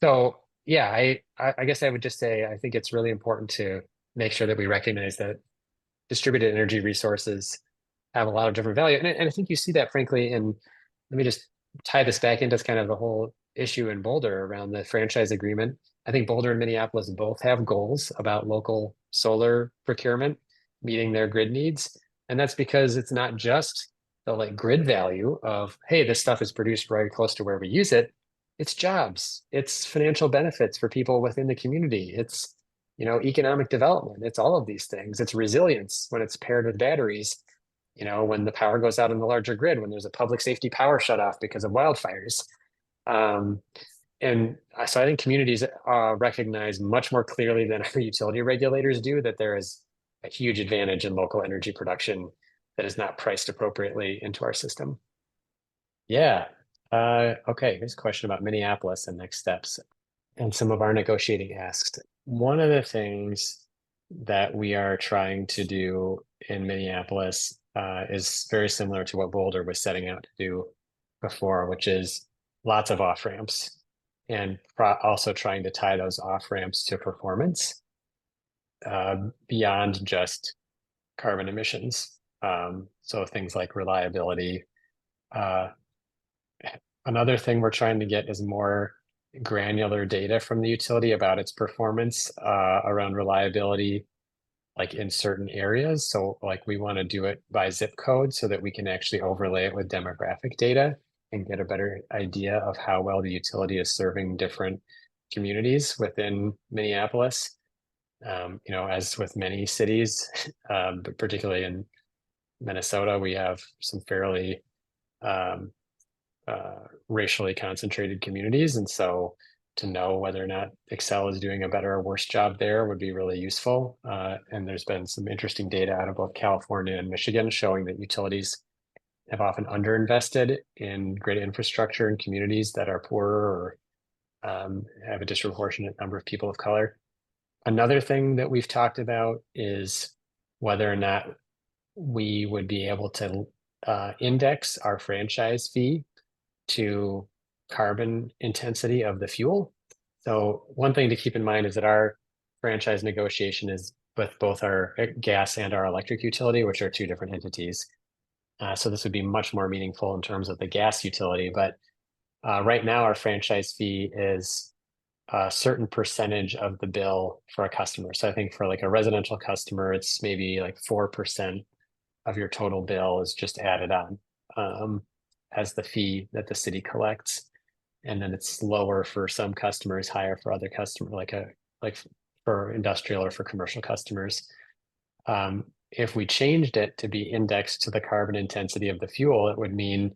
B: So yeah, I guess I would just say, I think it's really important to make sure that we recognize that distributed energy resources have a lot of different value. And I think you see that, frankly, let me just tie this back into kind of the whole issue in Boulder around the franchise agreement. I think Boulder and Minneapolis both have goals about local solar procurement, meeting their grid needs. And that's because it's not just the grid value of, hey, this stuff is produced right close to where we use it. It's jobs, it's financial benefits for people within the community. It's, economic development. It's all of these things. It's resilience when it's paired with batteries. When the power goes out in the larger grid, when there's a public safety power shutoff because of wildfires. And so I think communities recognize much more clearly than our utility regulators do that there is a huge advantage in local energy production that is not priced appropriately into our system. Yeah. Okay, here's a question about Minneapolis and next steps and some of our negotiating asks. One of the things that we are trying to do in Minneapolis is very similar to what Boulder was setting out to do before, which is lots of off ramps, and also trying to tie those off ramps to performance beyond just carbon emissions. So things like reliability. Another thing we're trying to get is more granular data from the utility about its performance around reliability, like in certain areas. So we want to do it by zip code so that we can actually overlay it with demographic data and get a better idea of how well the utility is serving different communities within Minneapolis. As with many cities, but particularly in Minnesota, we have some fairly racially concentrated communities. And so to know whether or not Xcel is doing a better or worse job there would be really useful. And there's been some interesting data out of both California and Michigan showing that utilities have often underinvested in grid infrastructure in communities that are poorer or have a disproportionate number of people of color. Another thing that we've talked about is whether or not we would be able to index our franchise fee to carbon intensity of the fuel. So one thing to keep in mind is that our franchise negotiation is with both our gas and our electric utility, which are two different entities. So this would be much more meaningful in terms of the gas utility. But right now, our franchise fee is a certain percentage of the bill for a customer. So I think for a residential customer, it's maybe 4% of your total bill is just added on as the fee that the city collects. and then it's lower for some customers, higher for other customers, like for industrial or for commercial customers. If we changed it to be indexed to the carbon intensity of the fuel, it would mean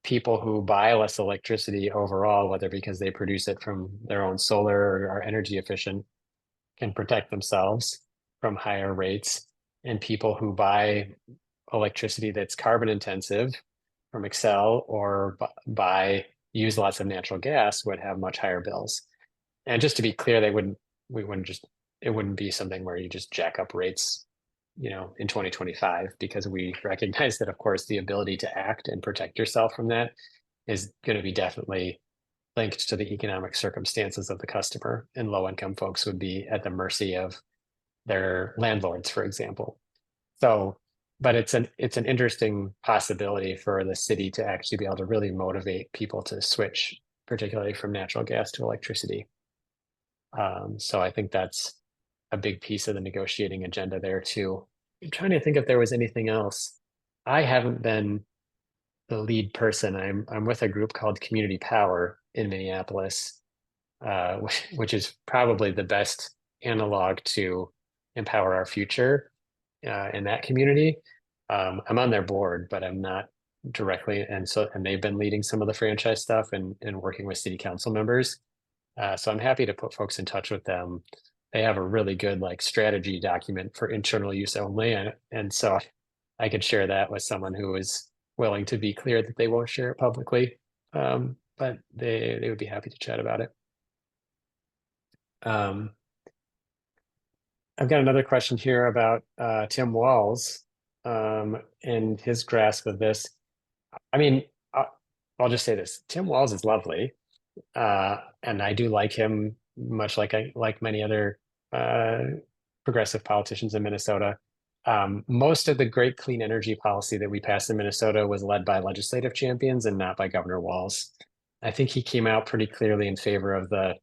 B: people who buy less electricity overall, whether because they produce it from their own solar or are energy efficient, can protect themselves from higher rates. And people who buy electricity that's carbon intensive from Xcel or use lots of natural gas would have much higher bills. And just to be clear, it wouldn't be something where you just jack up rates, in 2025, because we recognize that, of course, the ability to act and protect yourself from that is going to be definitely linked to the economic circumstances of the customer, and low income folks would be at the mercy of their landlords, for example. So, but it's an interesting possibility for the city to actually be able to really motivate people to switch, particularly from natural gas to electricity. So I think that's a big piece of the negotiating agenda there too. I'm trying to think if there was anything else. I haven't been the lead person. I'm with a group called Community Power in Minneapolis, which is probably the best analog to Empower Our Future in that community. I'm on their board, but I'm not directly, and they've been leading some of the franchise stuff and working with city council members. So I'm happy to put folks in touch with them. They have a really good strategy document for internal use only, and so I could share that with someone who is willing to be clear that they won't share it publicly, but they would be happy to chat about it. I've got another question here about Tim Walls and his grasp of this. I mean, I'll just say this: Tim Walls is lovely, and I do like him, much like I like many other progressive politicians in Minnesota. Most of the great clean energy policy that we passed in Minnesota was led by legislative champions and not by Governor Walz. I think he came out pretty clearly in favor of the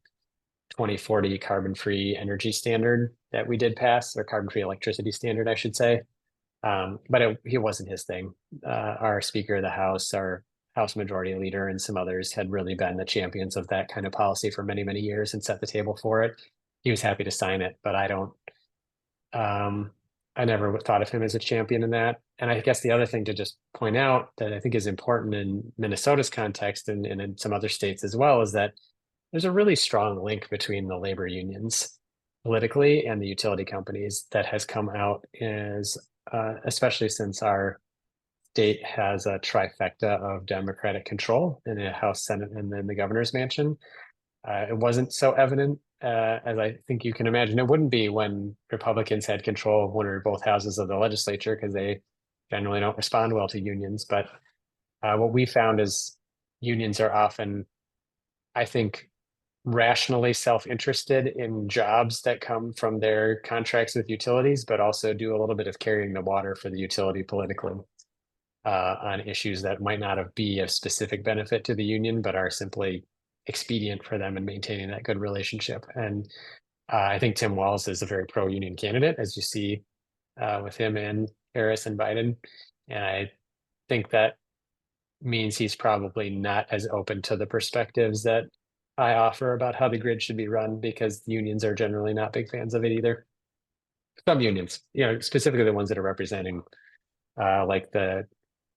B: 2040 carbon-free energy standard that we did pass, or carbon-free electricity standard, I should say. But he wasn't his thing. Our Speaker of the House, our House Majority Leader, and some others had really been the champions of that kind of policy for many, many years and set the table for it. He was happy to sign it, but I never thought of him as a champion in that. And I guess the other thing to just point out that I think is important in Minnesota's context and in some other states as well is that there's a really strong link between the labor unions politically and the utility companies that has come out as, especially since our state has a trifecta of Democratic control in the House, Senate, and then the governor's mansion. It wasn't so evident as I think you can imagine it wouldn't be when Republicans had control of one or both houses of the legislature, because they generally don't respond well to unions. But what we found is unions are often, I think, rationally self-interested in jobs that come from their contracts with utilities, but also do a little bit of carrying the water for the utility politically on issues that might not be of specific benefit to the union, but are simply expedient for them in maintaining that good relationship. And I think Tim Walz is a very pro-union candidate, as you see with him and Harris and Biden. And I think that means he's probably not as open to the perspectives that I offer about how the grid should be run, because unions are generally not big fans of it either. Some unions, specifically the ones that are representing like the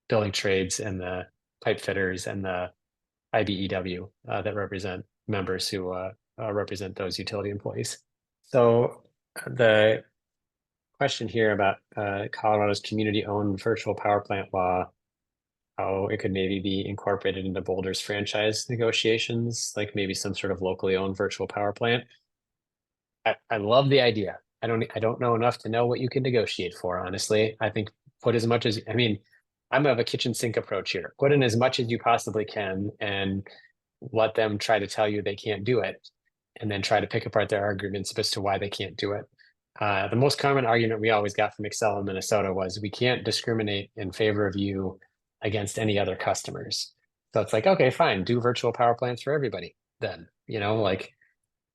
B: building trades and the pipe fitters and the IBEW that represent members who represent those utility employees. So the question here about Colorado's community-owned virtual power plant law, how it could maybe be incorporated into Boulder's franchise negotiations, like maybe some sort of locally owned virtual power plant. I love the idea. I don't know enough to know what you can negotiate for, honestly. I think put as much as, I'm of a kitchen sink approach here. Put in as much as you possibly can and let them try to tell you they can't do it, and then try to pick apart their arguments as to why they can't do it. The most common argument we always got from Xcel in Minnesota was, we can't discriminate in favor of you against any other customers. So it's like, okay, fine, do virtual power plants for everybody then, but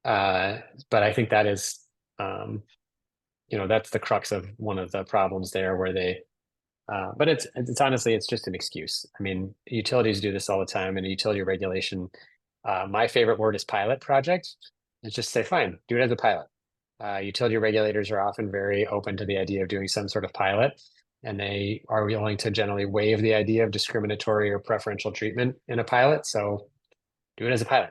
B: I think that is, that's the crux of one of the problems there, where they, but it's honestly, it's just an excuse. Utilities do this all the time, and utility regulation My favorite word is pilot project. Let's just say, fine, do it as a pilot. Utility regulators are often very open to the idea of doing some sort of pilot, and they are willing to generally waive the idea of discriminatory or preferential treatment in a pilot. So do it as a pilot.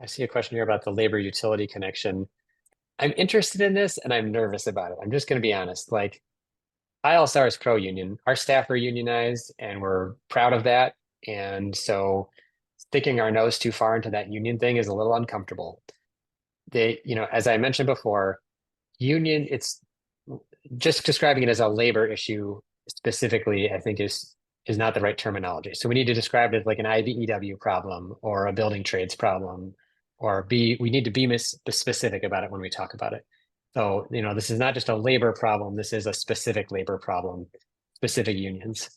B: I see a question here about the labor utility connection. I'm interested in this and I'm nervous about it. I'm just going to be honest. Like, ILSR is pro-union. Our staff are unionized and we're proud of that. And so sticking our nose too far into that union thing is a little uncomfortable. As I mentioned before, union, it's just describing it as a labor issue specifically, I think is not the right terminology. So we need to describe it as like an IBEW problem or a building trades problem, or we need to be specific about it when we talk about it. So, this is not just a labor problem. This is a specific labor problem, specific unions,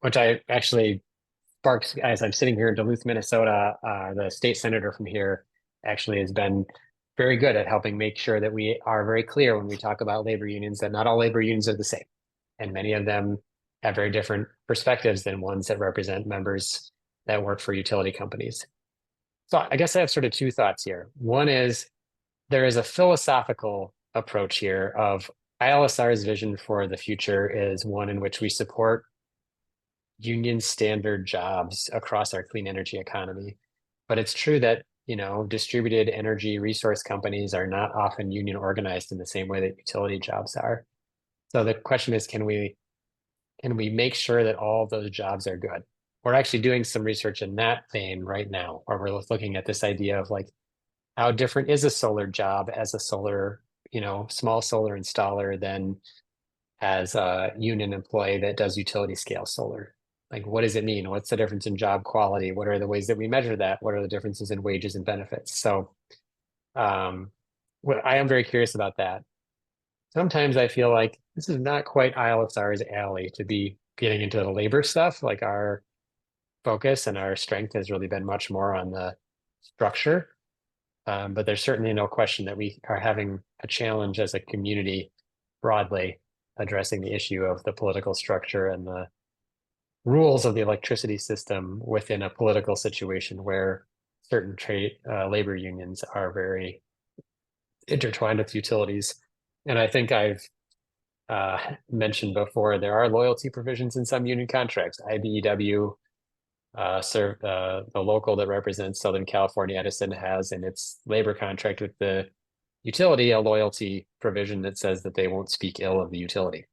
B: which I actually sparked as I'm sitting here in Duluth, Minnesota. The state senator from here actually has been very good at helping make sure that we are very clear when we talk about labor unions that not all labor unions are the same. And many of them have very different perspectives than ones that represent members that work for utility companies. So I guess I have sort of two thoughts here. One is there is a philosophical approach here of ILSR's vision for the future is one in which we support union standard jobs across our clean energy economy. But it's true that distributed energy resource companies are not often union organized in the same way that utility jobs are. So the question is, can we make sure that all of those jobs are good? We're actually doing some research in that vein right now, where we're looking at this idea of like, how different is a solar job as a solar, small solar installer than as a union employee that does utility scale solar? Like, what does it mean? What's the difference in job quality? What are the ways that we measure that? What are the differences in wages and benefits? So I am very curious about that. Sometimes I feel like this is not quite ILSR's alley to be getting into the labor stuff. Like, our focus and our strength has really been much more on the structure. But there's certainly no question that we are having a challenge as a community broadly addressing the issue of the political structure and the rules of the electricity system within a political situation where certain labor unions are very intertwined with utilities. And I think I've mentioned before, there are loyalty provisions in some union contracts. IBEW, the local that represents Southern California Edison, has in its labor contract with the utility a loyalty provision that says that they won't speak ill of the utility.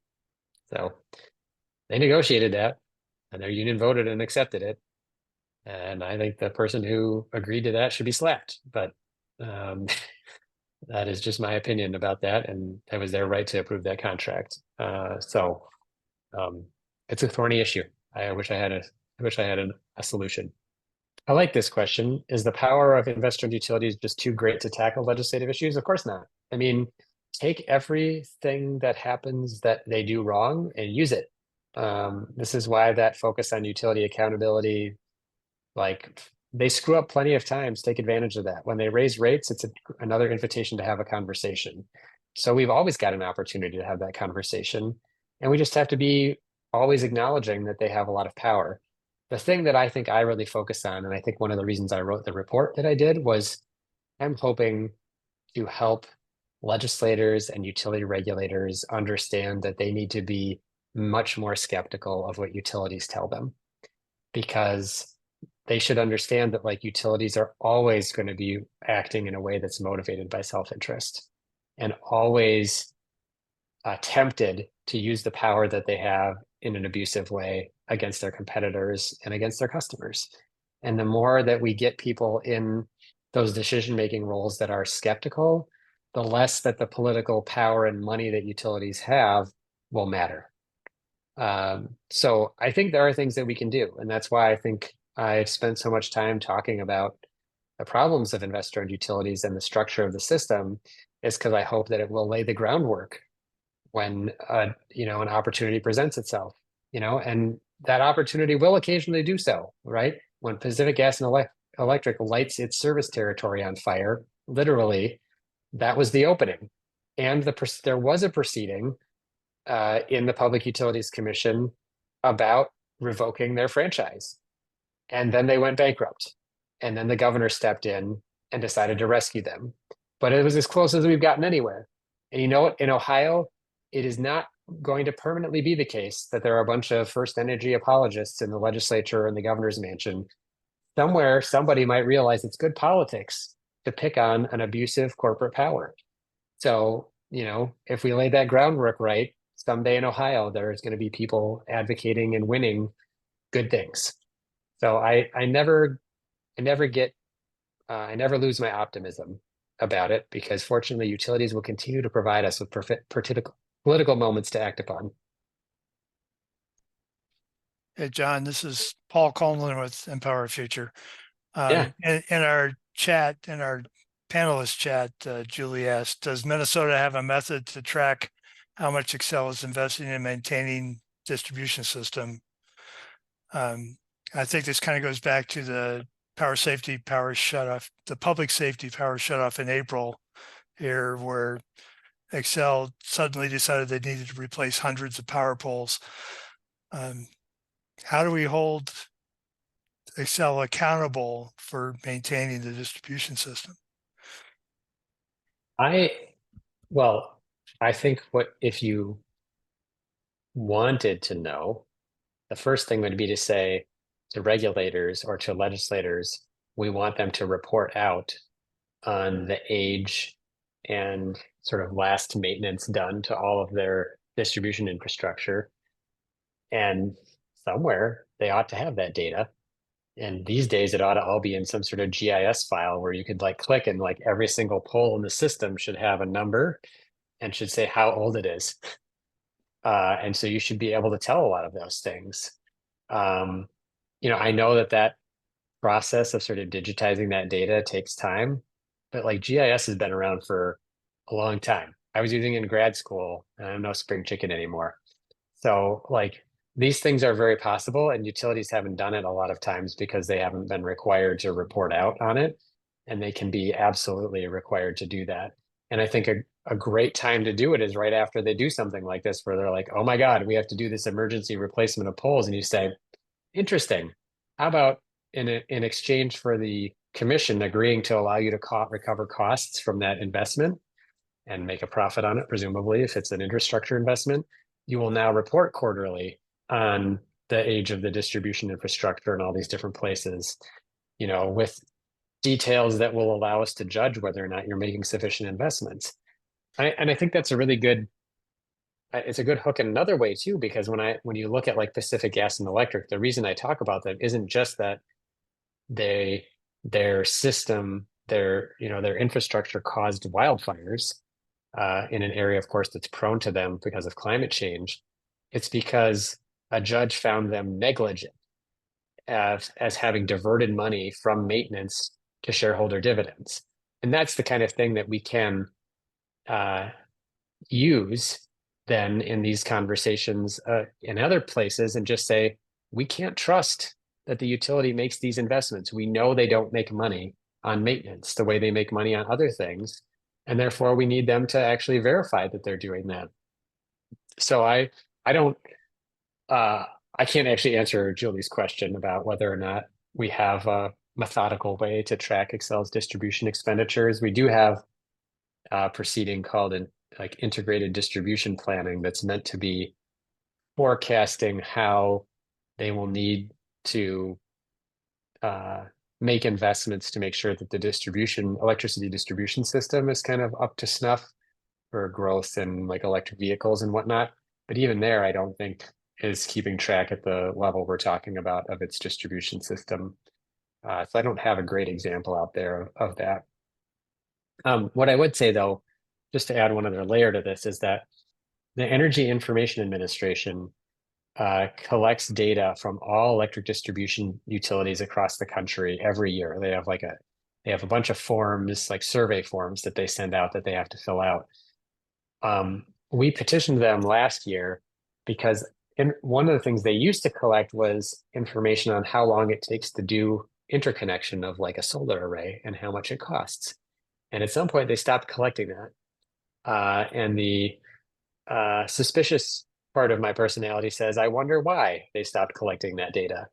B: So they negotiated that, and their union voted and accepted it. And I think the person who agreed to that should be slapped. But that is just my opinion about that, and that was their right to approve that contract. So it's a thorny issue. I wish I had a solution. I like this question. Is the power of investor-owned utilities just too great to tackle legislative issues? Of course not. I mean, take everything that happens that they do wrong and use it. This is why that focus on utility accountability, like, they screw up plenty of times. Take advantage of that. When they raise rates, it's another invitation to have a conversation. So we've always got an opportunity to have that conversation, and we just have to be always acknowledging that they have a lot of power. The thing that I think I really focus on, and I think one of the reasons I wrote the report that I did, was I'm hoping to help legislators and utility regulators understand that they need to be much more skeptical of what utilities tell them, because they should understand that, like, utilities are always going to be acting in a way that's motivated by self-interest and always tempted to use the power that they have in an abusive way against their competitors and against their customers. And the more that we get people in those decision-making roles that are skeptical, the less that the political power and money that utilities have will matter. So I think there are things that we can do. And that's why I think I've spent so much time talking about the problems of investor-owned utilities and the structure of the system, is because I hope that it will lay the groundwork when an opportunity presents itself, and that opportunity will occasionally do so, right? When Pacific Gas and Electric lights its service territory on fire, literally, that was the opening. And there was a proceeding in the Public Utilities Commission about revoking their franchise. And then they went bankrupt. And then the governor stepped in and decided to rescue them. But it was as close as we've gotten anywhere. And you know what? In Ohio, it is not going to permanently be the case that there are a bunch of first energy apologists in the legislature and the governor's mansion. Somewhere, somebody might realize it's good politics to pick on an abusive corporate power. So, you know, if we lay that groundwork right, someday in Ohio, there's going to be people advocating and winning good things. So I never lose my optimism about it, because fortunately utilities will continue to provide us with political moments to act upon.
D: Hey, John, this is Paul Coleman with Empower Future.
B: Yeah.
D: In our chat, in our panelist chat, Julie asked, does Minnesota have a method to track how much Xcel is investing in maintaining distribution system? I think this kind of goes back to the power safety power shutoff, the public safety power shutoff in April here, where Xcel suddenly decided they needed to replace hundreds of power poles. How do we hold Xcel accountable for maintaining the distribution system?
B: I think if you wanted to know, the first thing would be to say to regulators or to legislators, we want them to report out on the age and sort of last maintenance done to all of their distribution infrastructure. And somewhere they ought to have that data. And these days it ought to all be in some sort of GIS file where you could like click, and like every single pole in the system should have a number and should say how old it is. And so you should be able to tell a lot of those things. You know, I know that process of sort of digitizing that data takes time, but like GIS has been around for a long time. I was using it in grad school, and I'm no spring chicken anymore. So like these things are very possible, and utilities haven't done it a lot of times because they haven't been required to report out on it, and they can be absolutely required to do that. And I think a great time to do it is right after they do something like this, where they're like, oh my God, we have to do this emergency replacement of poles. And you say, interesting. How about in exchange for the commission agreeing to allow you to recover costs from that investment and make a profit on it, presumably if it's an infrastructure investment, you will now report quarterly on the age of the distribution infrastructure in all these different places, you know, with details that will allow us to judge whether or not you're making sufficient investments. And I think that's a really good, it's a good hook in another way too, because when you look at like Pacific Gas and Electric, the reason I talk about them isn't just that their system, their infrastructure caused wildfires in an area, of course, that's prone to them because of climate change. It's because a judge found them negligent as having diverted money from maintenance to shareholder dividends. And that's the kind of thing that we can use then in these conversations in other places, and just say, we can't trust that the utility makes these investments. We know they don't make money on maintenance the way they make money on other things. And therefore we need them to actually verify that they're doing that. So I can't actually answer Julie's question about whether or not we have a methodical way to track Xcel's distribution expenditures. We do have a proceeding called integrated distribution planning that's meant to be forecasting how they will need to make investments to make sure that the electricity distribution system is kind of up to snuff for growth in like electric vehicles and whatnot. But even there, I don't think is keeping track at the level we're talking about of its distribution system. So I don't have a great example out there of that. What I would say though, just to add one other layer to this, is that the Energy Information Administration collects data from all electric distribution utilities across the country every year. They have a bunch of forms, like survey forms that they send out that they have to fill out. We petitioned them last year because one of the things they used to collect was information on how long it takes to do interconnection of like a solar array and how much it costs. And at some point they stopped collecting that. And the suspicious part of my personality says, I wonder why they stopped collecting that data.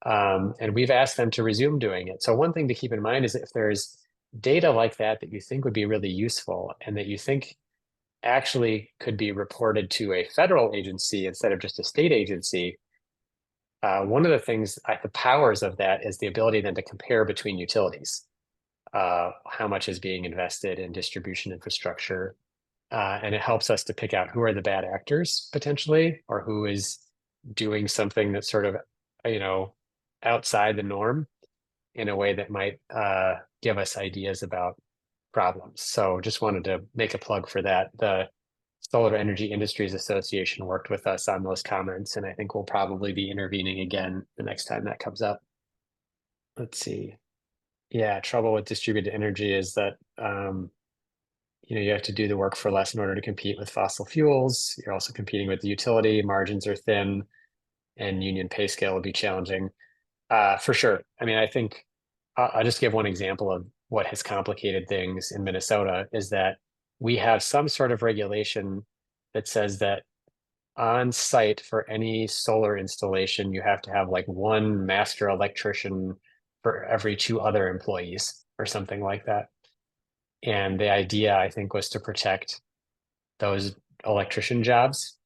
B: And we've asked them to resume doing it. So one thing to keep in mind is if there's data like that that you think would be really useful and that you think actually could be reported to a federal agency instead of just a state agency, one of the things, the powers of that is the ability then to compare between utilities. How much is being invested in distribution infrastructure. And it helps us to pick out who are the bad actors potentially, or who is doing something that's sort of, outside the norm in a way that might give us ideas about problems. So just wanted to make a plug for that. The Solar Energy Industries Association worked with us on those comments, and I think we'll probably be intervening again the next time that comes up. Let's see. Yeah, trouble with distributed energy is that you have to do the work for less in order to compete with fossil fuels. You're also competing with the utility, margins are thin, and union pay scale will be challenging. For sure. I mean, I think I'll just give one example of what has complicated things in Minnesota is that we have some sort of regulation that says that on site for any solar installation, you have to have like one master electrician for every 2 other employees or something like that. And the idea, I think, was to protect those electrician jobs.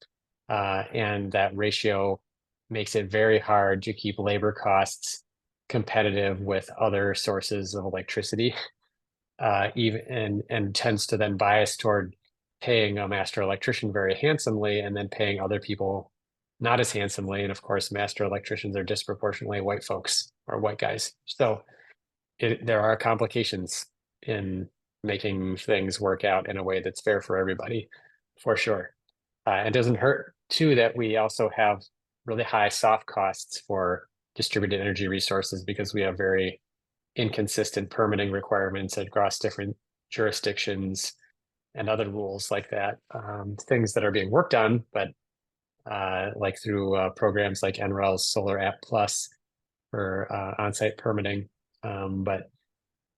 B: And that ratio makes it very hard to keep labor costs competitive with other sources of electricity, and tends to then bias toward paying a master electrician very handsomely and then paying other people not as handsomely. And of course, master electricians are disproportionately white folks or white guys. So there are complications in making things work out in a way that's fair for everybody, for sure. It doesn't hurt too that we also have really high soft costs for distributed energy resources because we have very inconsistent permitting requirements across different jurisdictions and other rules like that. Things that are being worked on, but like through programs like NREL's Solar App Plus for on-site permitting. But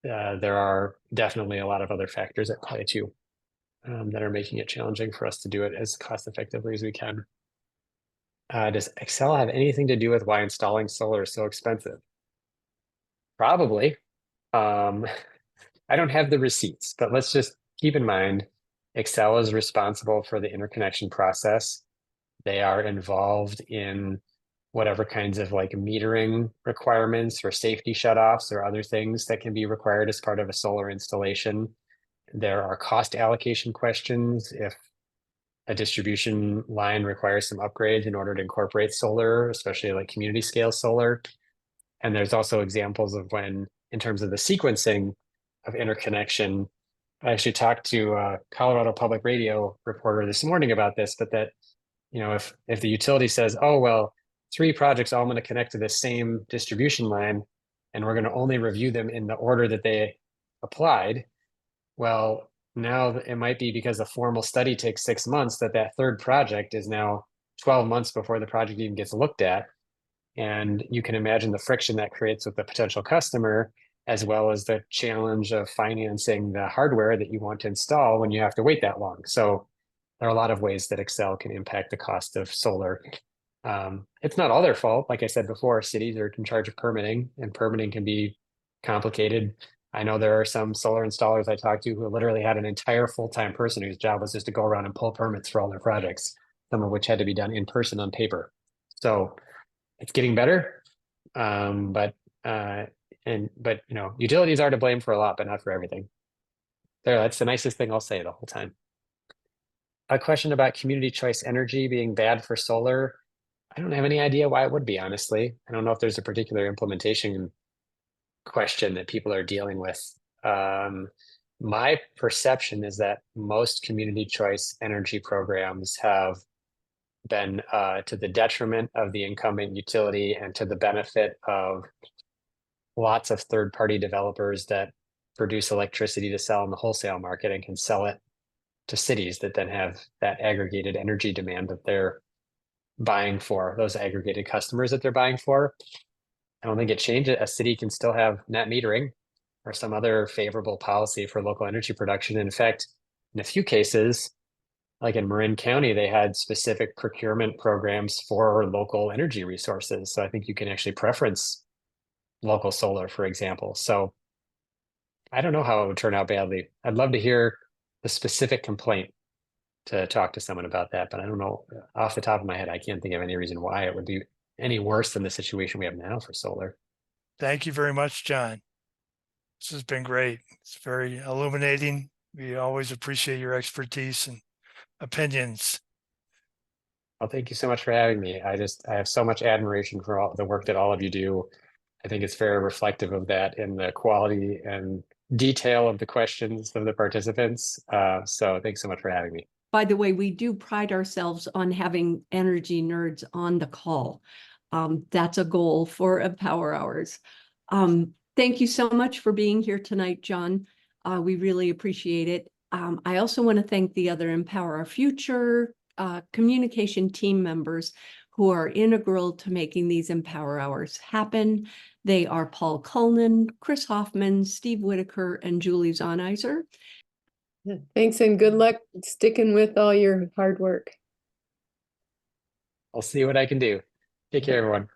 B: there are definitely a lot of other factors at play too, that are making it challenging for us to do it as cost effectively as we can. Does Xcel have anything to do with why installing solar is so expensive? Probably. I don't have the receipts, but let's just keep in mind, Xcel is responsible for the interconnection process. They are involved in whatever kinds of like metering requirements or safety shutoffs or other things that can be required as part of a solar installation. There are cost allocation questions if a distribution line requires some upgrades in order to incorporate solar, especially like community scale solar. And there's also examples of when, in terms of the sequencing of interconnection, I actually talked to a Colorado Public Radio reporter this morning about this, but that, if the utility says, oh, well, 3 projects all going to connect to the same distribution line, and we're going to only review them in the order that they applied, well, now it might be because a formal study takes 6 months that 3rd project is now 12 months before the project even gets looked at. And you can imagine the friction that creates with the potential customer, as well as the challenge of financing the hardware that you want to install when you have to wait that long. So there are a lot of ways that Xcel can impact the cost of solar. It's not all their fault. Like I said before, cities are in charge of permitting, and permitting can be complicated. I know there are some solar installers I talked to who literally had an entire full-time person whose job was just to go around and pull permits for all their projects, some of which had to be done in person on paper. So it's getting better, but utilities are to blame for a lot, but not for everything. That's the nicest thing I'll say the whole time. A question about community choice energy being bad for solar. I don't have any idea why it would be, honestly. I don't know if there's a particular implementation question that people are dealing with. My perception is that most community choice energy programs have been to the detriment of the incumbent utility and to the benefit of lots of third-party developers that produce electricity to sell in the wholesale market and can sell it to cities that then have that aggregated energy demand that they're buying for, those aggregated customers that they're buying for. I don't think it changes. A city can still have net metering or some other favorable policy for local energy production. In fact, in a few cases, like in Marin County, they had specific procurement programs for local energy resources. So I think you can actually preference local solar, for example. So I don't know how it would turn out badly. I'd love to hear the specific complaint to talk to someone about that, but I don't know off the top of my head. I can't think of any reason why it would be any worse than the situation we have now for solar.
D: Thank you very much, John. This has been great. It's very illuminating. We always appreciate your expertise and opinions.
B: Well, thank you so much for having me. I have so much admiration for all the work that all of you do. I think it's very reflective of that in the quality and detail of the questions of the participants. So thanks so much for having me.
A: By the way, we do pride ourselves on having energy nerds on the call. That's a goal for Empower Hours. Thank you so much for being here tonight, John. We really appreciate it. I also want to thank the other Empower Our Future communication team members who are integral to making these Empower Hours happen. They are Paul Cullen, Chris Hoffman, Steve Whitaker, and Julie Zonizer.
E: Yeah, thanks and good luck sticking with all your hard work.
B: I'll see what I can do. Take care, everyone.